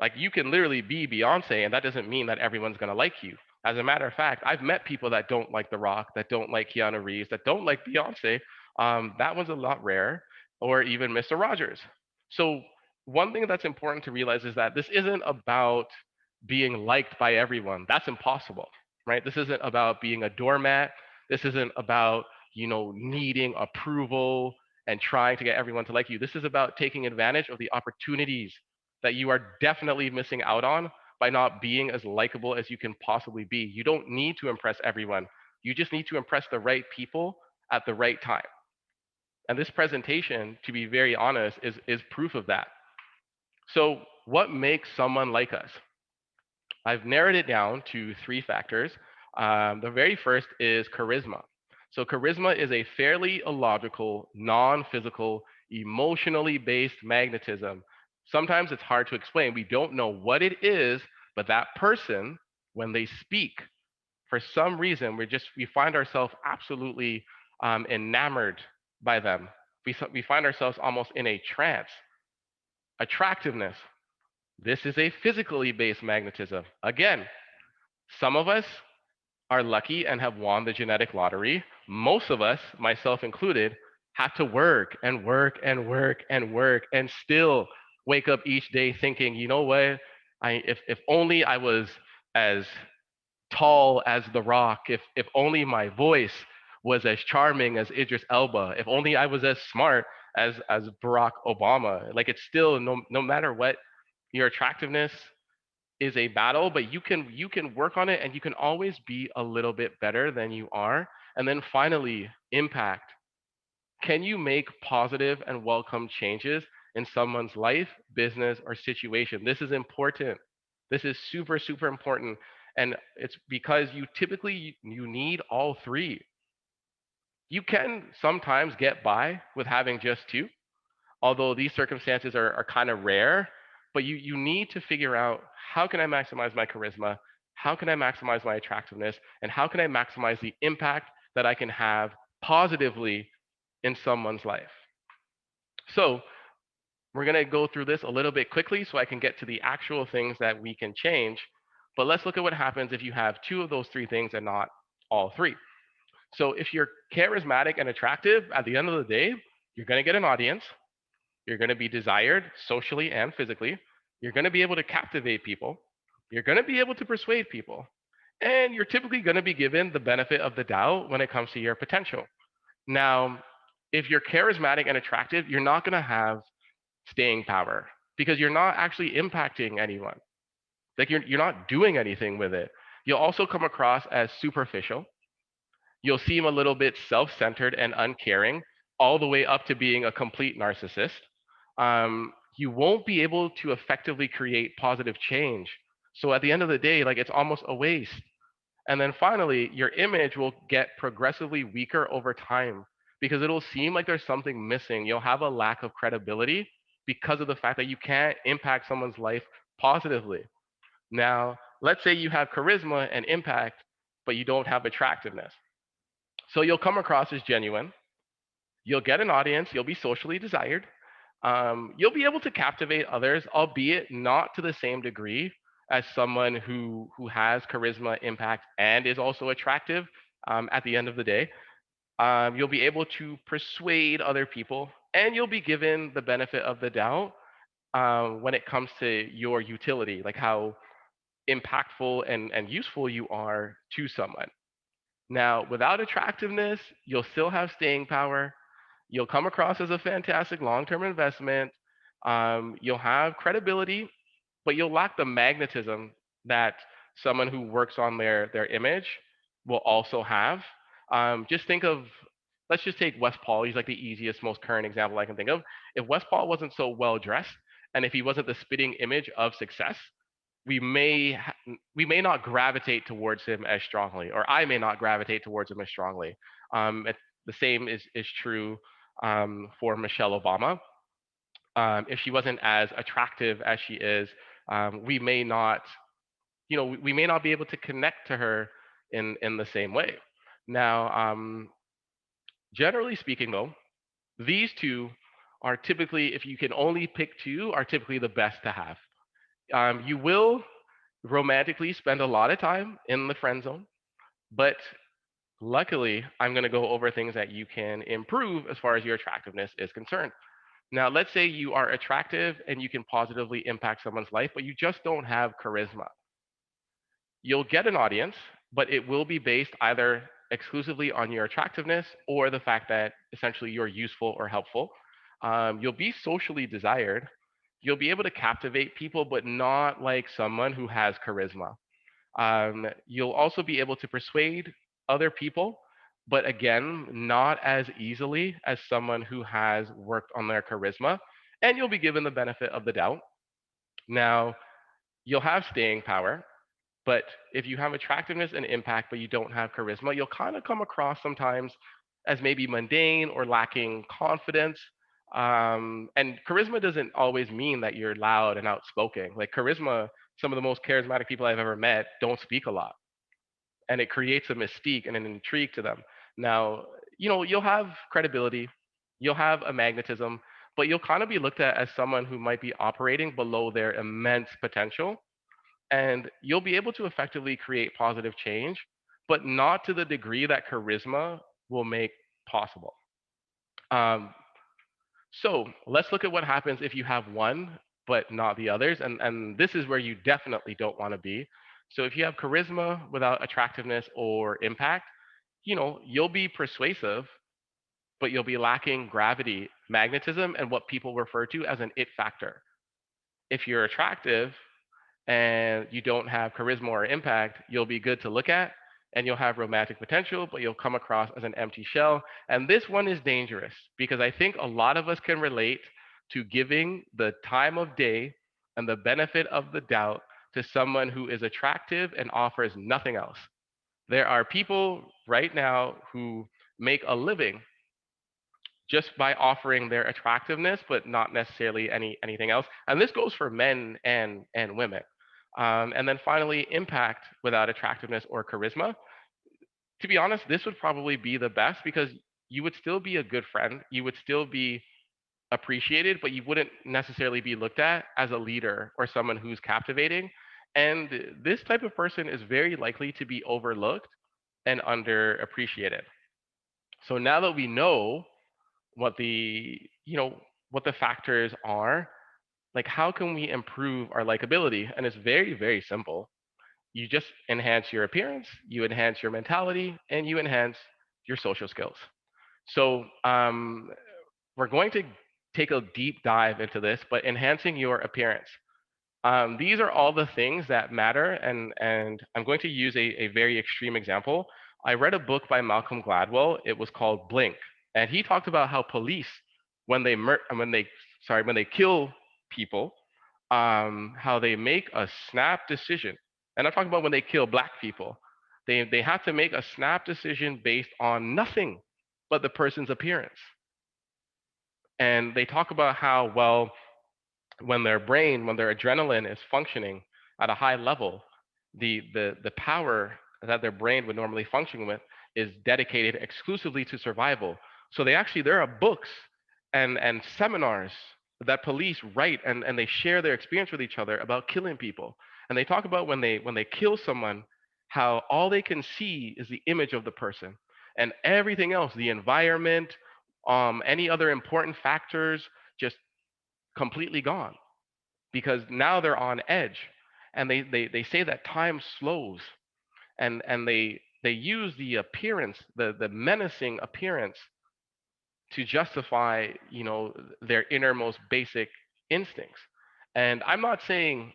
Like you can literally be Beyonce, and that doesn't mean that everyone's gonna like you. As a matter of fact, I've met people that don't like The Rock, that don't like Keanu Reeves, that don't like Beyonce. That one's a lot rare, or even Mr. Rogers. So one thing that's important to realize is that this isn't about being liked by everyone. That's impossible, right? This isn't about being a doormat. This isn't about, needing approval and trying to get everyone to like you. This is about taking advantage of the opportunities that you are definitely missing out on by not being as likable as you can possibly be. You don't need to impress everyone. You just need to impress the right people at the right time. And this presentation, to be very honest, is proof of that. So, what makes someone like us? I've narrowed it down to three factors. The very first is charisma. So, charisma is a fairly illogical, non physical, emotionally based magnetism. Sometimes it's hard to explain. We don't know what it is, but that person, when they speak, for some reason, we find ourselves absolutely enamored by them. We find ourselves almost in a trance. Attractiveness. This is a physically based magnetism. Again, some of us are lucky and have won the genetic lottery. Most of us, myself included, have to work and work and work and work and still wake up each day thinking, you know what? If only I was as tall as The Rock, if only my voice was as charming as Idris Elba, if only I was as smart as Barack Obama. Like it's still no matter what, your attractiveness is a battle, but you can work on it and you can always be a little bit better than you are. And then finally, impact. Can you make positive and welcome changes in someone's life, business, or situation? This is important. This is super, super important. And it's because you need all three. You can sometimes get by with having just two, although these circumstances are kind of rare, but you need to figure out how can I maximize my charisma, how can I maximize my attractiveness, and how can I maximize the impact that I can have positively in someone's life. So we're going to go through this a little bit quickly so I can get to the actual things that we can change. But let's look at what happens if you have two of those three things and not all three. So if you're charismatic and attractive, at the end of the day, you're going to get an audience. You're going to be desired socially and physically. You're going to be able to captivate people. You're going to be able to persuade people. And you're typically going to be given the benefit of the doubt when it comes to your potential. Now, if you're charismatic and attractive, you're not going to have staying power because you're not actually impacting anyone. Like you're not doing anything with it. You'll also come across as superficial. You'll seem a little bit self-centered and uncaring, all the way up to being a complete narcissist. You won't be able to effectively create positive change. So at the end of the day, like it's almost a waste. And then finally, your image will get progressively weaker over time because it'll seem like there's something missing. You'll have a lack of credibility because of the fact that you can't impact someone's life positively. Now, let's say you have charisma and impact, but you don't have attractiveness. So you'll come across as genuine. You'll get an audience. You'll be socially desired. You'll be able to captivate others, albeit not to the same degree as someone who has charisma, impact, and is also attractive. At the end of the day, you'll be able to persuade other people, and you'll be given the benefit of the doubt when it comes to your utility, like how impactful and useful you are to someone. Now, without attractiveness, you'll still have staying power. You'll come across as a fantastic long-term investment. You'll have credibility, but you'll lack the magnetism that someone who works on their image will also have. Just think of, let's just take Wes Paul. He's like the easiest, most current example I can think of. If Wes Paul wasn't so well dressed, and if he wasn't the spitting image of success, we may we may not gravitate towards him as strongly, or I may not gravitate towards him as strongly. The same is true for Michelle Obama. If she wasn't as attractive as she is, we may not, we may not be able to connect to her in the same way. Now, generally speaking, though, these two are typically, if you can only pick two, are typically the best to have. You will romantically spend a lot of time in the friend zone, but luckily, I'm going to go over things that you can improve as far as your attractiveness is concerned. Now, let's say you are attractive and you can positively impact someone's life, but you just don't have charisma. You'll get an audience, but it will be based either exclusively on your attractiveness or the fact that essentially you're useful or helpful. You'll be socially desired. You'll be able to captivate people, but not like someone who has charisma. You'll also be able to persuade other people, but again, not as easily as someone who has worked on their charisma. And you'll be given the benefit of the doubt. Now, you'll have staying power, but if you have attractiveness and impact, but you don't have charisma, you'll kind of come across sometimes as maybe mundane or lacking confidence. And charisma doesn't always mean that you're loud and outspoken. Like charisma, some of the most charismatic people I've ever met don't speak a lot, and it creates a mystique and an intrigue to them. Now, you'll have credibility, you'll have a magnetism, but you'll kind of be looked at as someone who might be operating below their immense potential, and you'll be able to effectively create positive change, but not to the degree that charisma will make possible. Um, so let's look at what happens if you have one but not the others, and this is where you definitely don't want to be. So if you have charisma without attractiveness or impact, you'll be persuasive, but you'll be lacking gravity, magnetism, and what people refer to as an it factor. If you're attractive and you don't have charisma or impact, you'll be good to look at and you'll have romantic potential, but you'll come across as an empty shell. And this one is dangerous because I think a lot of us can relate to giving the time of day and the benefit of the doubt to someone who is attractive and offers nothing else. There are people right now who make a living just by offering their attractiveness, but not necessarily anything else. And this goes for men and women. And then finally, impact without attractiveness or charisma. To be honest, this would probably be the best because you would still be a good friend. You would still be appreciated, but you wouldn't necessarily be looked at as a leader or someone who's captivating. And this type of person is very likely to be overlooked and underappreciated. So now that we know what the, what the factors are, like how can we improve our likability? And it's very, very simple. You just enhance your appearance, you enhance your mentality, and you enhance your social skills. So we're going to take a deep dive into this, but enhancing your appearance. These are all the things that matter, and I'm going to use a very extreme example. I read a book by Malcolm Gladwell. It was called Blink, and he talked about how police, when they when they kill people, how they make a snap decision. And I'm talking about when they kill black people. They have to make a snap decision based on nothing but the person's appearance. And they talk about how, well, when their brain, when their adrenaline is functioning at a high level, the power that their brain would normally function with is dedicated exclusively to survival. So there are books and seminars that police write, and they share their experience with each other about killing people. And they talk about when they kill someone, how all they can see is the image of the person, and everything else, the environment, any other important factors, just completely gone, because now they're on edge. And they say that time slows, and they use the appearance, the menacing appearance, to justify, their innermost basic instincts. And I'm not saying,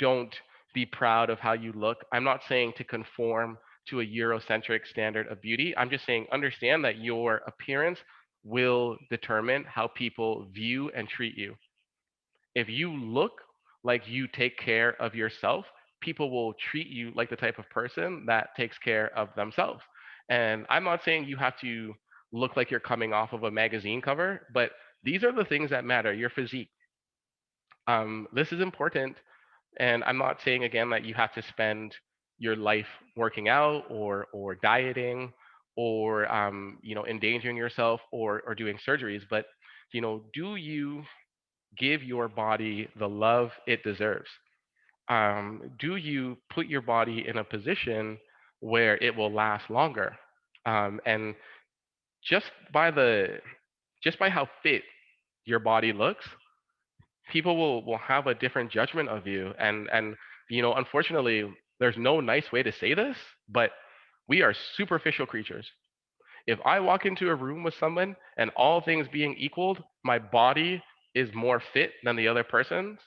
don't be proud of how you look. I'm not saying to conform to a Eurocentric standard of beauty. I'm just saying understand that your appearance will determine how people view and treat you. If you look like you take care of yourself, people will treat you like the type of person that takes care of themselves. And I'm not saying you have to look like you're coming off of a magazine cover, but these are the things that matter. Your physique. This is important. And I'm not saying again that you have to spend your life working out or dieting or endangering yourself or doing surgeries, but do you give your body the love it deserves? Do you put your body in a position where it will last longer? And just by the just by how fit your body looks, people will have a different judgment of you. And unfortunately, there's no nice way to say this, but we are superficial creatures. If I walk into a room with someone and all things being equaled, my body is more fit than the other person's,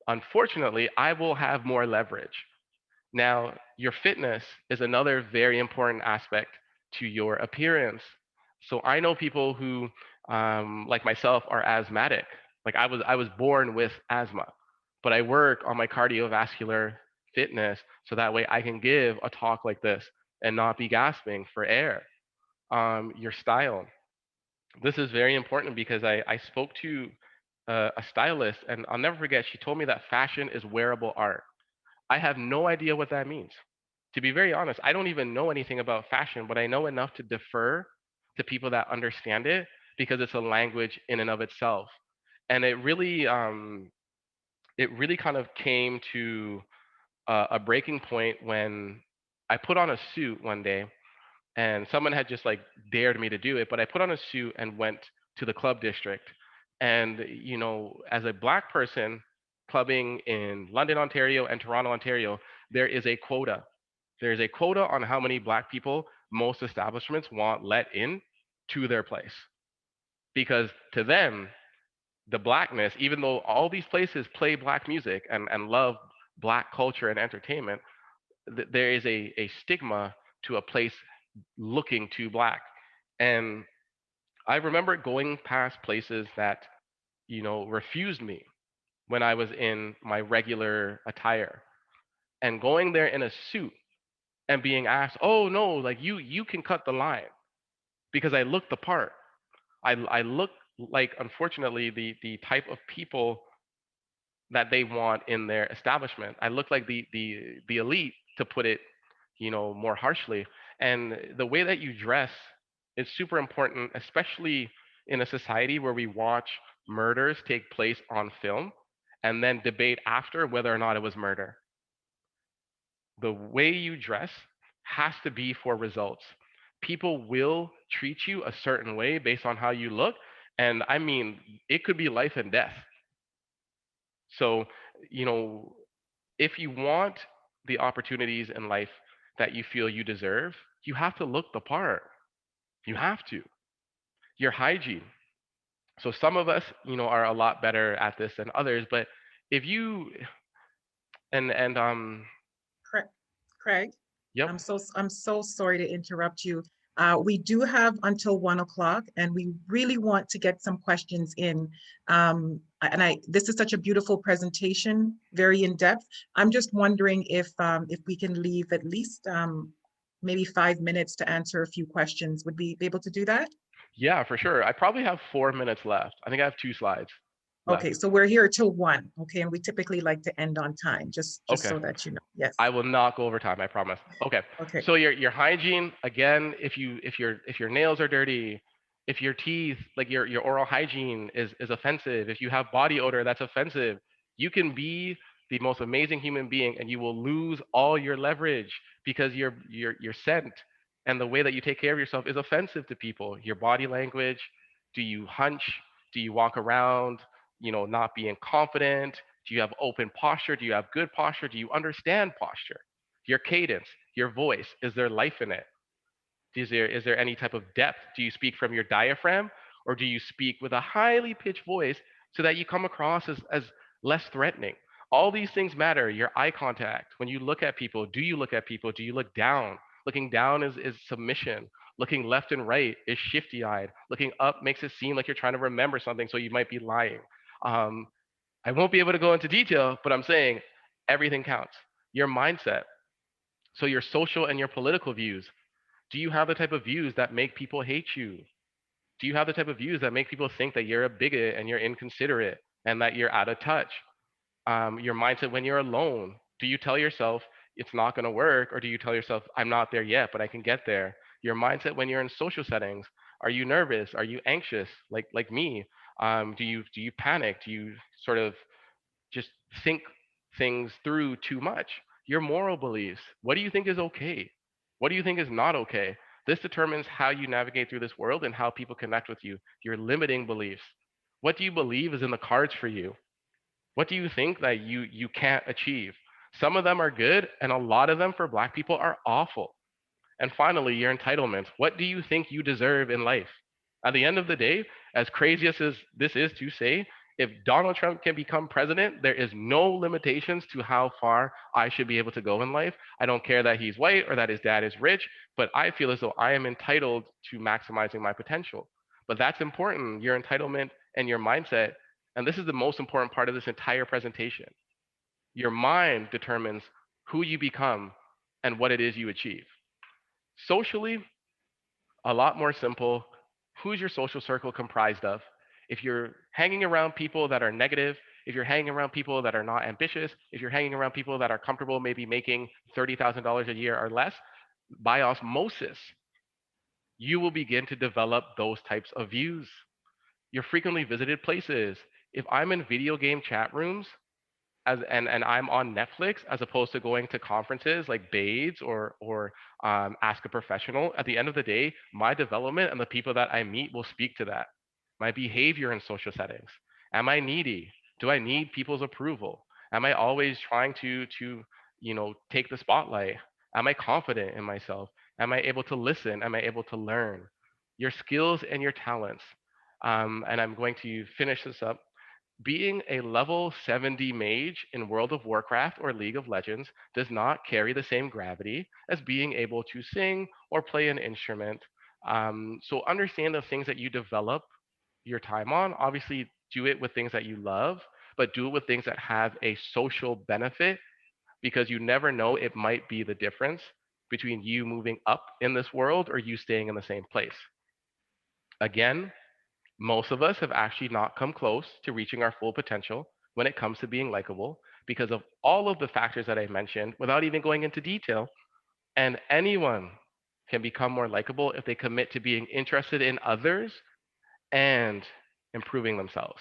unfortunately, I will have more leverage. Now, your fitness is another very important aspect to your appearance. So I know people who, like myself, are asthmatic. Like I was born with asthma, but I work on my cardiovascular fitness so that way I can give a talk like this and not be gasping for air. Your style. This is very important because I spoke to a stylist, and I'll never forget. She told me that fashion is wearable art. I have no idea what that means. To be very honest, I don't even know anything about fashion, but I know enough to defer to people that understand it because it's a language in and of itself. And it really kind of came to a breaking point when I put on a suit one day, and someone had just like dared me to do it, but I put on a suit and went to the club district. And as a black person clubbing in London, Ontario and Toronto, Ontario, there is a quota. There's a quota on how many black people most establishments want let in to their place. Because to them, the blackness, even though all these places play black music and love black culture and entertainment, there is a stigma to a place looking too black. And I remember going past places that, refused me when I was in my regular attire, and going there in a suit and being asked, "Oh no, like you can cut the line," because I look the part. I look like, unfortunately, the type of people that they want in their establishment. I look like the elite, to put it, more harshly. And the way that you dress is super important, especially in a society where we watch murders take place on film and then debate after whether or not it was murder. The way you dress has to be for results. People will treat you a certain way based on how you look. And I mean, it could be life and death. So, you know, if you want the opportunities in life that you feel you deserve, you have to look the part. You have to. Your hygiene. So some of us, are a lot better at this than others, but if you and Cra- Craig, yep. I'm so sorry to interrupt you. We do have until 1 o'clock, and we really want to get some questions in. And this is such a beautiful presentation, very in depth. I'm just wondering if we can leave at least maybe 5 minutes to answer a few questions. Would we be able to do that? Yeah, for sure. I probably have 4 minutes left. I think I have 2 slides left. Okay, so we're here till 1. Okay, and we typically like to end on time, just Okay. so that you know. Yes. I will not go over time, I promise. Okay. Okay. So your hygiene, again, if your nails are dirty, if your teeth, like your oral hygiene is offensive, if you have body odor that's offensive, you can be the most amazing human being and you will lose all your leverage because your scent and the way that you take care of yourself is offensive to people. Your body language, do you hunch? Do you walk around, not being confident? Do you have open posture? Do you have good posture? Do you understand posture? Your cadence, your voice, is there life in it? Is there any type of depth? Do you speak from your diaphragm or do you speak with a highly pitched voice so that you come across as less threatening? All these things matter. Your eye contact. When you look at people, do you look at people? Do you look down? Looking down is submission. Looking left and right is shifty eyed. Looking up makes it seem like you're trying to remember something, so you might be lying. Um, I won't be able to go into detail, but I'm saying everything counts. Your mindset. So your social and your political views. Do you have the type of views that make people hate you? Do you have the type of views that make people think that you're a bigot and you're inconsiderate and that you're out of touch? Your mindset when you're alone. Do you tell yourself it's not going to work, or do you tell yourself I'm not there yet, but I can get there? Your mindset when you're in social settings. Are you nervous? Are you anxious, like me? Do you panic? Do you sort of just think things through too much? Your moral beliefs. What do you think is okay? What do you think is not okay? This determines how you navigate through this world and how people connect with you. Your limiting beliefs. What do you believe is in the cards for you? What do you think that you can't achieve? Some of them are good, and a lot of them for Black people are awful. And finally, your entitlements. What do you think you deserve in life? At the end of the day, as crazy as this is to say, if Donald Trump can become president, there is no limitations to how far I should be able to go in life. I don't care that he's white or that his dad is rich, but I feel as though I am entitled to maximizing my potential. But that's important, your entitlement and your mindset. And this is the most important part of this entire presentation. Your mind determines who you become and what it is you achieve. Socially, a lot more simple. Who's your social circle comprised of? If you're hanging around people that are negative, if you're hanging around people that are not ambitious, if you're hanging around people that are comfortable maybe making $30,000 a year or less, by osmosis, you will begin to develop those types of views. Your frequently visited places. If I'm in video game chat rooms, and I'm on Netflix as opposed to going to conferences like Bades or Ask a Professional. At the end of the day, my development and the people that I meet will speak to that. My behavior in social settings. Am I needy? Do I need people's approval? Am I always trying to take the spotlight? Am I confident in myself? Am I able to listen? Am I able to learn? Your skills and your talents. And I'm going to finish this up. Being a level 70 mage in World of Warcraft or League of Legends does not carry the same gravity as being able to sing or play an instrument. So understand the things that you develop your time on. Obviously, do it with things that you love, but do it with things that have a social benefit because you never know, it might be the difference between you moving up in this world or you staying in the same place. Again, most of us have actually not come close to reaching our full potential when it comes to being likable because of all of the factors that I mentioned without even going into detail. And anyone can become more likable if they commit to being interested in others and improving themselves.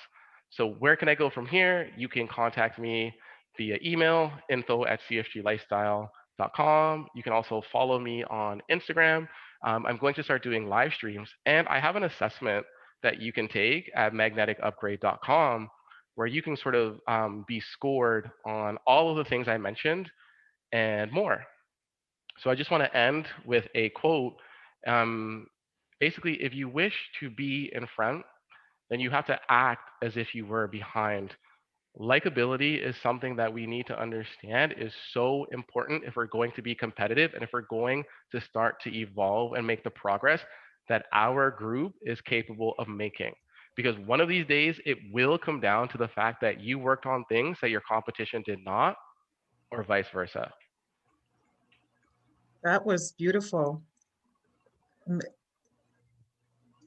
So, where can I go from here? You can contact me via email, info@cfglifestyle.com. likable.com. You can also follow me on Instagram. I'm going to start doing live streams, and I have an assessment that you can take at magneticupgrade.com where you can sort of be scored on all of the things I mentioned and more. So I just want to end with a quote. Um, Basically, if you wish to be in front, then you have to act as if you were behind. Likability is something that we need to understand is so important if we're going to be competitive and if we're going to start to evolve and make the progress that our group is capable of making. Because one of these days, it will come down to the fact that you worked on things that your competition did not, or vice versa. That was beautiful.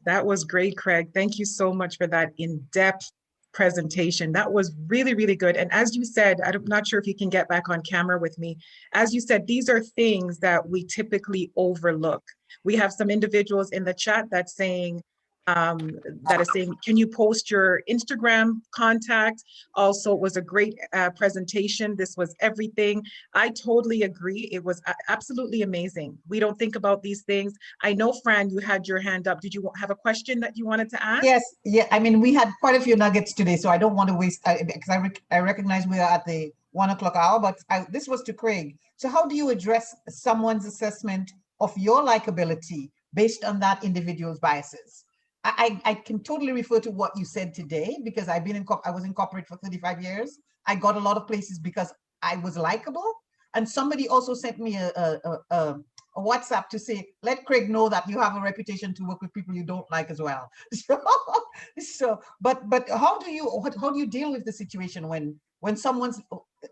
That was great, Craig. Thank you so much for that in-depth presentation. That was really, really good. And as you said, I'm not sure if you can get back on camera with me. As you said, these are things that we typically overlook. We have some individuals in the chat that's saying, can you post your Instagram contact? Also, it was a great presentation. This was everything. I totally agree. It was absolutely amazing. We don't think about these things. I know, Fran, you had your hand up. Did you have a question that you wanted to ask? Yes, yeah. I mean, we had quite a few nuggets today, so I don't want to waste, because I recognize we are at the 1 o'clock hour, but this was to Craig. So how do you address someone's assessment of your likability based on that individual's biases? I can totally refer to what you said today, because I was in corporate for 35 years. I got a lot of places because I was likable. And somebody also sent me a WhatsApp to say, let Craig know that you have a reputation to work with people you don't like as well. But how do you deal with the situation when someone's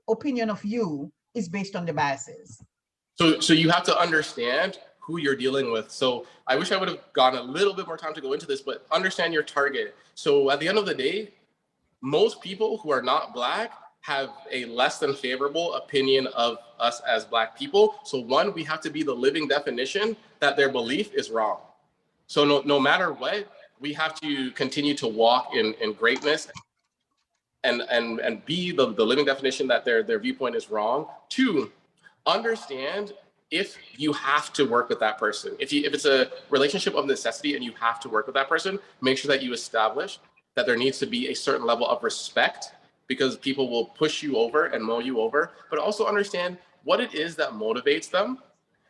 opinion of you is based on the biases? So you have to understand who you're dealing with. So I wish I would have gotten a little bit more time to go into this, but understand your target. So at the end of the day, most people who are not Black have a less than favorable opinion of us as Black people. So one, we have to be the living definition that their belief is wrong. So no matter what, we have to continue to walk in greatness and be the living definition that their viewpoint is wrong. Two, understand if you have to work with that person. If it's a relationship of necessity and you have to work with that person, make sure that you establish that there needs to be a certain level of respect, because people will push you over and mow you over, but also understand what it is that motivates them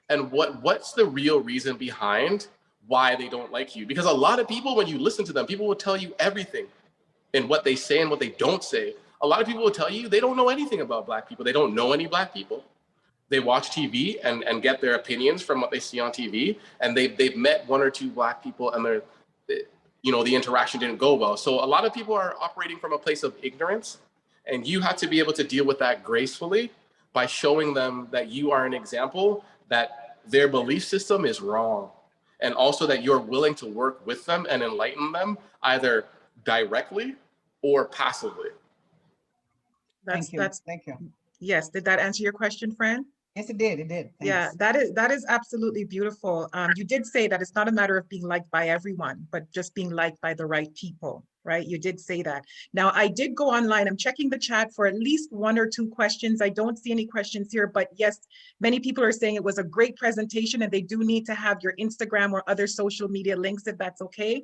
and what's the real reason behind why they don't like you. Because a lot of people, when you listen to them, people will tell you everything in what they say and what they don't say. A lot of people will tell you they don't know anything about Black people. They don't know any Black people. They watch TV and get their opinions from what they see on TV, and they've met one or two Black people, and the interaction didn't go well. So a lot of people are operating from a place of ignorance, and you have to be able to deal with that gracefully by showing them that you are an example that their belief system is wrong, and also that you're willing to work with them and enlighten them either directly or passively. Thank you. Yes. Did that answer your question, Fran? Yes, it did. Thanks. Yeah, that is absolutely beautiful. You did say that it's not a matter of being liked by everyone, but just being liked by the right people, right? You did say that. Now, I did go online. I'm checking the chat for at least 1 or 2 questions. I don't see any questions here, but yes, many people are saying it was a great presentation and they do need to have your Instagram or other social media links, if that's okay.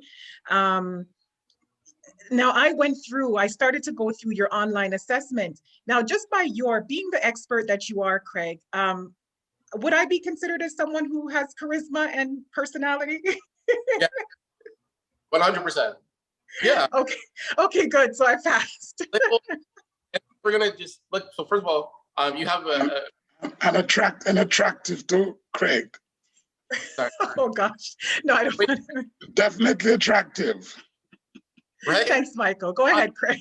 Now I started to go through your online assessment. Now, just by your being the expert that you are, Craig, would I be considered as someone who has charisma and personality? Yeah, 100%. Yeah. Okay, good. So I passed. We're gonna just look. So first of all, you have an attractive too, Craig. Sorry. Oh gosh, no, I don't. Definitely attractive. Right. Thanks, Michael. Go ahead, Craig.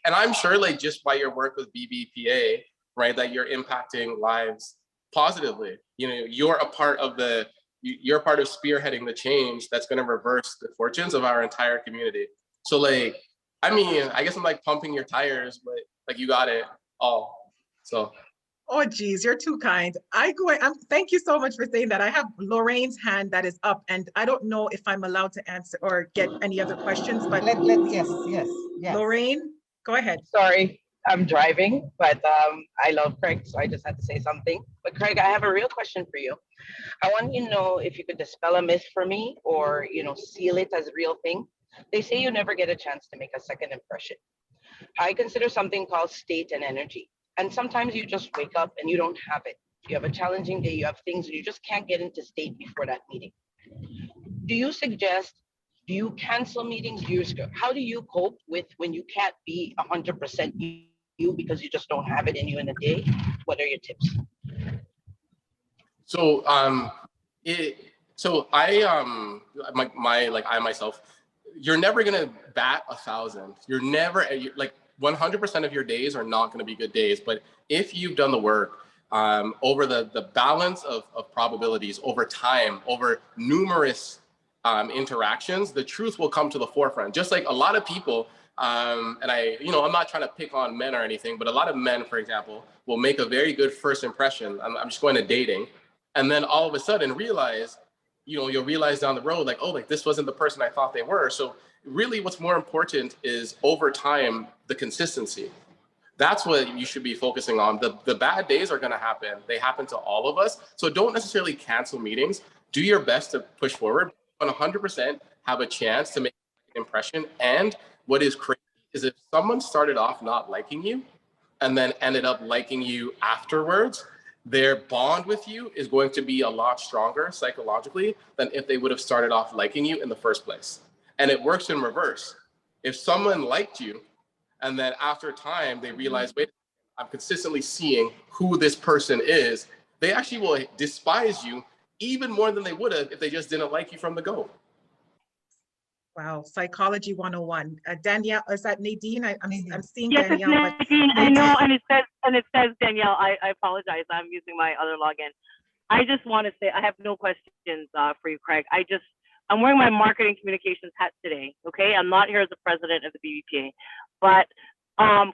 And I'm sure, like, just by your work with BBPA, right, that you're impacting lives positively. You're a part of spearheading the change that's going to reverse the fortunes of our entire community. So, like, I mean, I guess I'm like pumping your tires, but like, you got it all. So. Oh, geez, you're too kind. Thank you so much for saying that. I have Lorraine's hand that is up, and I don't know if I'm allowed to answer or get any other questions, but yes. Lorraine, go ahead. Sorry, I'm driving, but I love Craig, so I just had to say something. But Craig, I have a real question for you. I want you to know if you could dispel a myth for me, or seal it as a real thing. They say you never get a chance to make a second impression. I consider something called state and energy. And sometimes you just wake up and you don't have it. You have a challenging day, you have things, and you just can't get into state before that meeting. Do you suggest, do you cancel meetings? How do you cope with when you can't be 100% you because you just don't have it in you in a day? What are your tips? So I myself, you're never gonna bat 1,000. You're never like 100% of your days are not gonna be good days. But if you've done the work over the balance of probabilities over time, over numerous interactions, the truth will come to the forefront. Just like a lot of people, and I'm not trying to pick on men or anything, but a lot of men, for example, will make a very good first impression. I'm just going to dating, and then all of a sudden realize, you'll realize down the road, like, oh, like this wasn't the person I thought they were. So really what's more important is over time, the consistency. That's what you should be focusing on. The bad days are going to happen. They happen to all of us. So don't necessarily cancel meetings. Do your best to push forward. 100% have a chance to make an impression. And what is crazy is if someone started off not liking you and then ended up liking you afterwards, their bond with you is going to be a lot stronger psychologically than if they would have started off liking you in the first place. And it works in reverse. If someone liked you and then after time they realize, wait, I'm consistently seeing who this person is, they actually will despise you even more than they would have if they just didn't like you from the go. Wow, psychology 101. Danielle, is that Nadine? I'm seeing yes, Danielle. It's Nadine. I know, and it says Danielle. I apologize. I'm using my other login. I just want to say I have no questions for you, Craig. I'm wearing my marketing communications hat today. Okay, I'm not here as the president of the BBPA, but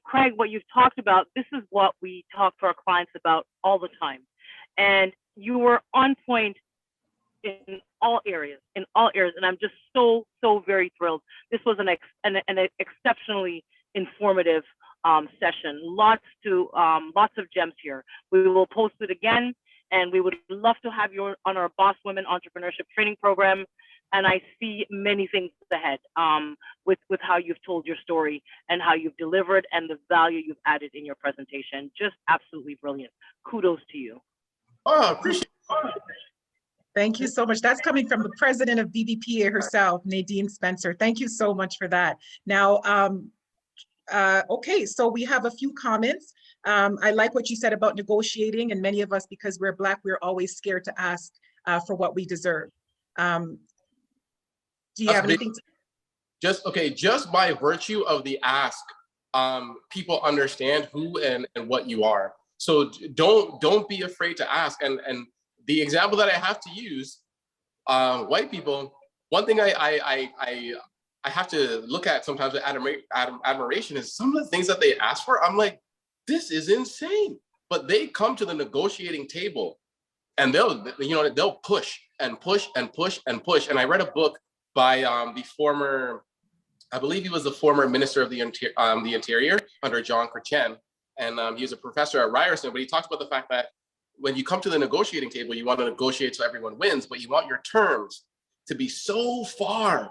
Craig, what you've talked about, this is what we talk to our clients about all the time, and you were on point in all areas, and I'm just so very thrilled. This was an exceptionally informative session. Lots of gems here. We will post it again, and we would love to have you on our Boss Women Entrepreneurship Training Program. And I see many things ahead with how you've told your story and how you've delivered and the value you've added in your presentation. Just absolutely brilliant. Kudos to you. Oh, appreciate it. Thank you so much. That's coming from the president of BBPA herself, Nadine Spencer. Thank you so much for that. Now, okay, so we have a few comments. I like what you said about negotiating, and many of us, because we're Black, we're always scared to ask for what we deserve. Do you have anything? Just by virtue of the ask, people understand who and what you are. So don't be afraid to ask. And the example that I have to use, white people, one thing I have to look at sometimes with admiration is some of the things that they ask for. I'm like, this is insane. But they come to the negotiating table and they'll push and push and push and push. And I read a book by the former, I believe he was the former Minister of the Interior under John Chrétien. And he was a professor at Ryerson, but he talks about the fact that when you come to the negotiating table, you want to negotiate so everyone wins, but you want your terms to be so far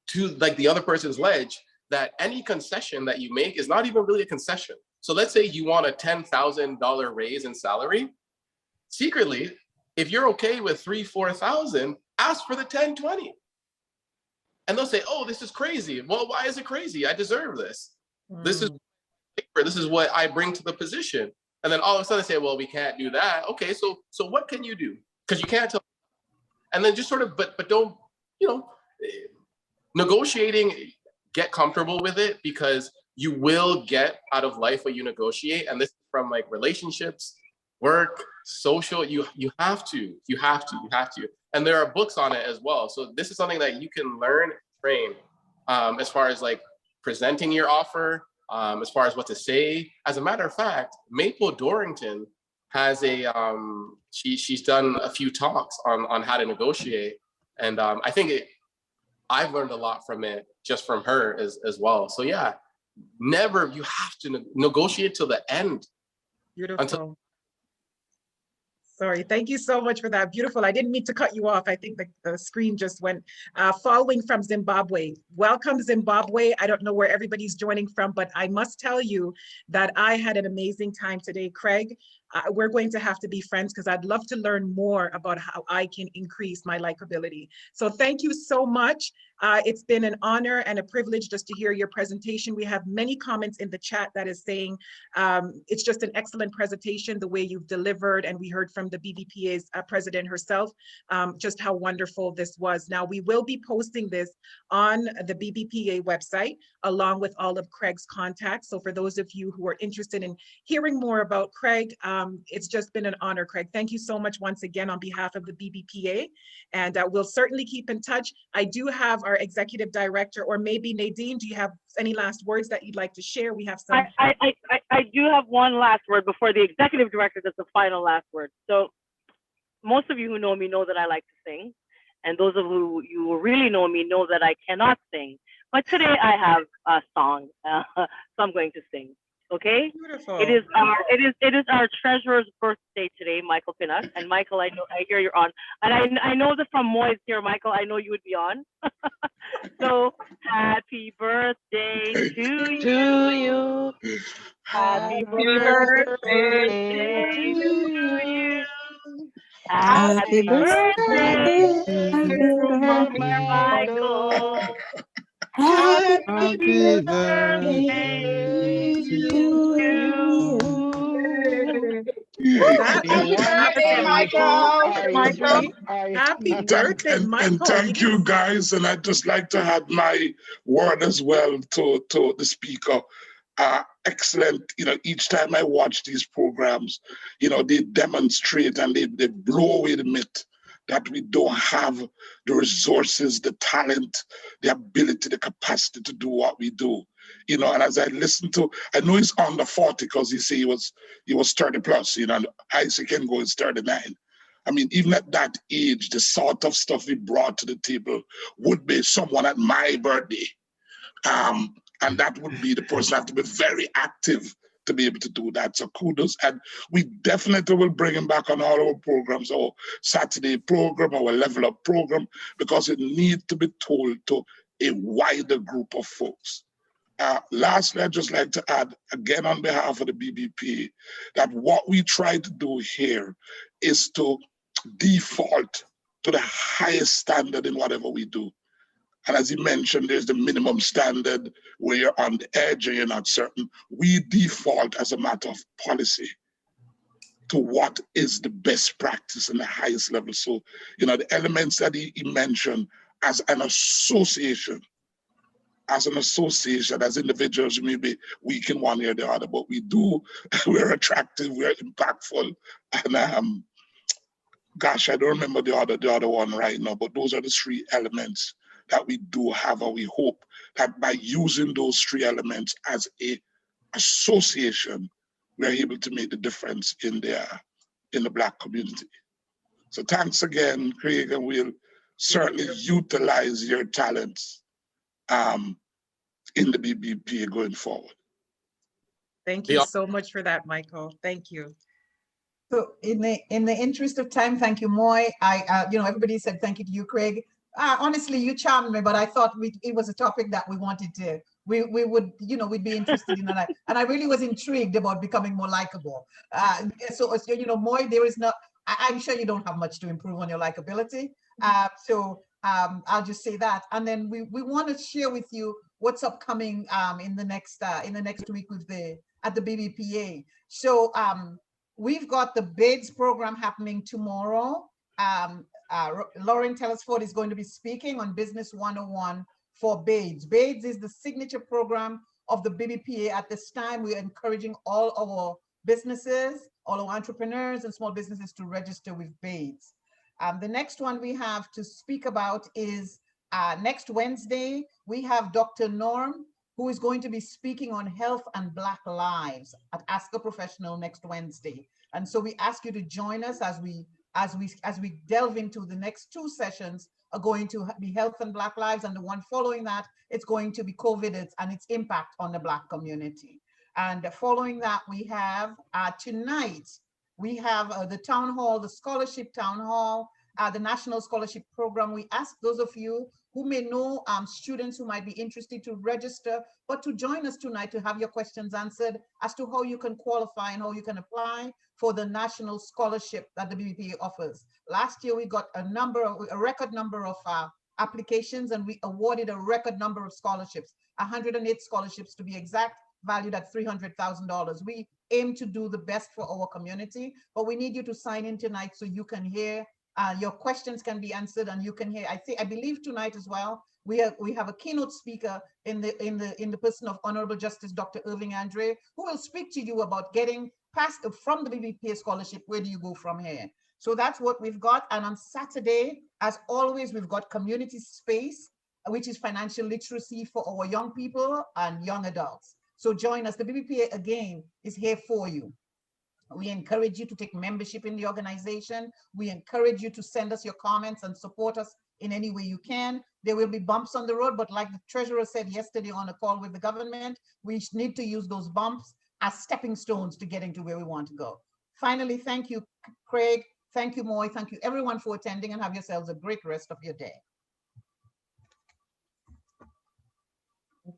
to like the other person's ledge that any concession that you make is not even really a concession. So let's say you want a $10,000 raise in salary. Secretly, if you're okay with $3,000-4,000, ask for the 10-20. And they'll say, oh, this is crazy. Well, why is it crazy? I deserve this. This is what I bring to the position. And then all of a sudden they say, well, we can't do that. Okay, so what can you do? Because you can't tell. And then just sort of, but don't, negotiating, get comfortable with it, because you will get out of life what you negotiate. And this is from like relationships, work, social, you have to. And there are books on it as well. So this is something that you can learn, train, as far as like presenting your offer, as far as what to say. As a matter of fact, Maple Dorrington has she's done a few talks on how to negotiate. And I think I've learned a lot from it, just from her as well. So yeah, never, you have to negotiate till the end. Beautiful. Sorry, thank you so much for that. Beautiful. I didn't mean to cut you off. I think the screen just went. Following from Zimbabwe. Welcome, Zimbabwe. I don't know where everybody's joining from, but I must tell you that I had an amazing time today. Craig, we're going to have to be friends because I'd love to learn more about how I can increase my likability. So thank you so much. It's been an honor and a privilege just to hear your presentation. We have many comments in the chat that is saying it's just an excellent presentation, the way you've delivered, and we heard from the BBPA's president herself, just how wonderful this was. Now, we will be posting this on the BBPA website, along with all of Craig's contacts. So for those of you who are interested in hearing more about Craig, it's just been an honor, Craig. Thank you so much once again on behalf of the BBPA, and we'll certainly keep in touch. I do have our executive director, or maybe Nadine, do you have any last words that you'd like to share? We have some. I do have one last word before the executive director does the final last word. So most of you who know me know that I like to sing, and those of you who really know me know that I cannot sing. But today I have a song, so I'm going to sing. Okay. Beautiful. It is our treasurer's birthday today, Michael Pinnock. And Michael, I hear you're on, and I know that from Moy's here, Michael, I know you would be on. So happy birthday to you. Happy birthday to you. Happy birthday, dear Michael. Happy birthday to you. Happy birthday, Michael. Happy birthday, Michael. And thank you, guys. And I'd just like to add my word as well to the speaker. Excellent. Each time I watch these programs, they demonstrate and they blow away the myth that we don't have the resources, the talent, the ability, the capacity to do what we do. And as I listen to, I know he's under 40 because he say he was 30 plus, and Isaac can go is 39. I mean, even at that age, the sort of stuff he brought to the table would be someone at my birthday. And that would be the person have to be very active to be able to do that. So kudos. And we definitely will bring him back on all our programs, our Saturday program, our Level Up program, because it needs to be told to a wider group of folks. Lastly, I'd just like to add, again, on behalf of the BBP, that what we try to do here is to default to the highest standard in whatever we do. And as he mentioned, there's the minimum standard where you're on the edge and you're not certain. We default as a matter of policy to what is the best practice and the highest level. So, the elements that he mentioned as an association, as individuals, maybe weak in one area or the other, but we're attractive, we're impactful. And gosh, I don't remember the other one right now, but those are the three elements that we do have, and we hope that by using those three elements as a association, we're able to make the difference in the Black community. So thanks again, Craig, and we'll certainly utilize your talents in the BBP going forward. Thank you so much for that, Michael. Thank you. So in the interest of time, thank you, Moy. Everybody said thank you to you, Craig. Honestly, you charmed me, but I thought it was a topic that we wanted to, we'd be interested in, and I really was intrigued about becoming more likable. So Moy, there is not, I'm sure you don't have much to improve on your likability. I'll just say that, and then we want to share with you what's upcoming in the next week at the BBPA. So we've got the BADES program happening tomorrow. Lauren Telesford is going to be speaking on Business 101 for BADES. BADES is the signature program of the BBPA. At this time, we're encouraging all our businesses, all our entrepreneurs and small businesses to register with BADES. The next one we have to speak about is next Wednesday. We have Dr. Norm, who is going to be speaking on health and Black lives at Ask a Professional next Wednesday. And so we ask you to join us as we as we delve into the next two sessions are going to be health and Black lives, and the one following that, it's going to be COVID and its impact on the Black community. And following that, we have tonight, we have the town hall, the scholarship town hall, the National Scholarship Program. We ask those of you who may know students who might be interested to register, but to join us tonight to have your questions answered as to how you can qualify and how you can apply for the national scholarship that the BBPA offers. Last year, we got a record number of applications, and we awarded a record number of scholarships, 108 scholarships to be exact, valued at $300,000. We aim to do the best for our community, but we need you to sign in tonight so you can hear, your questions can be answered, and you can hear. I believe tonight as well, we have a keynote speaker in the person of Honorable Justice Dr. Irving Andre, who will speak to you about getting past from the BBPA scholarship. Where do you go from here? So that's what we've got. And on Saturday, as always, we've got community space, which is financial literacy for our young people and young adults. So join us. The BBPA, again, is here for you. We encourage you to take membership in the organization. We encourage you to send us your comments and support us in any way you can. There will be bumps on the road, but like the treasurer said yesterday on a call with the government, we need to use those bumps as stepping stones to getting to where we want to go. Finally, thank you, Craig. Thank you, Moy. Thank you, everyone, for attending, and have yourselves a great rest of your day.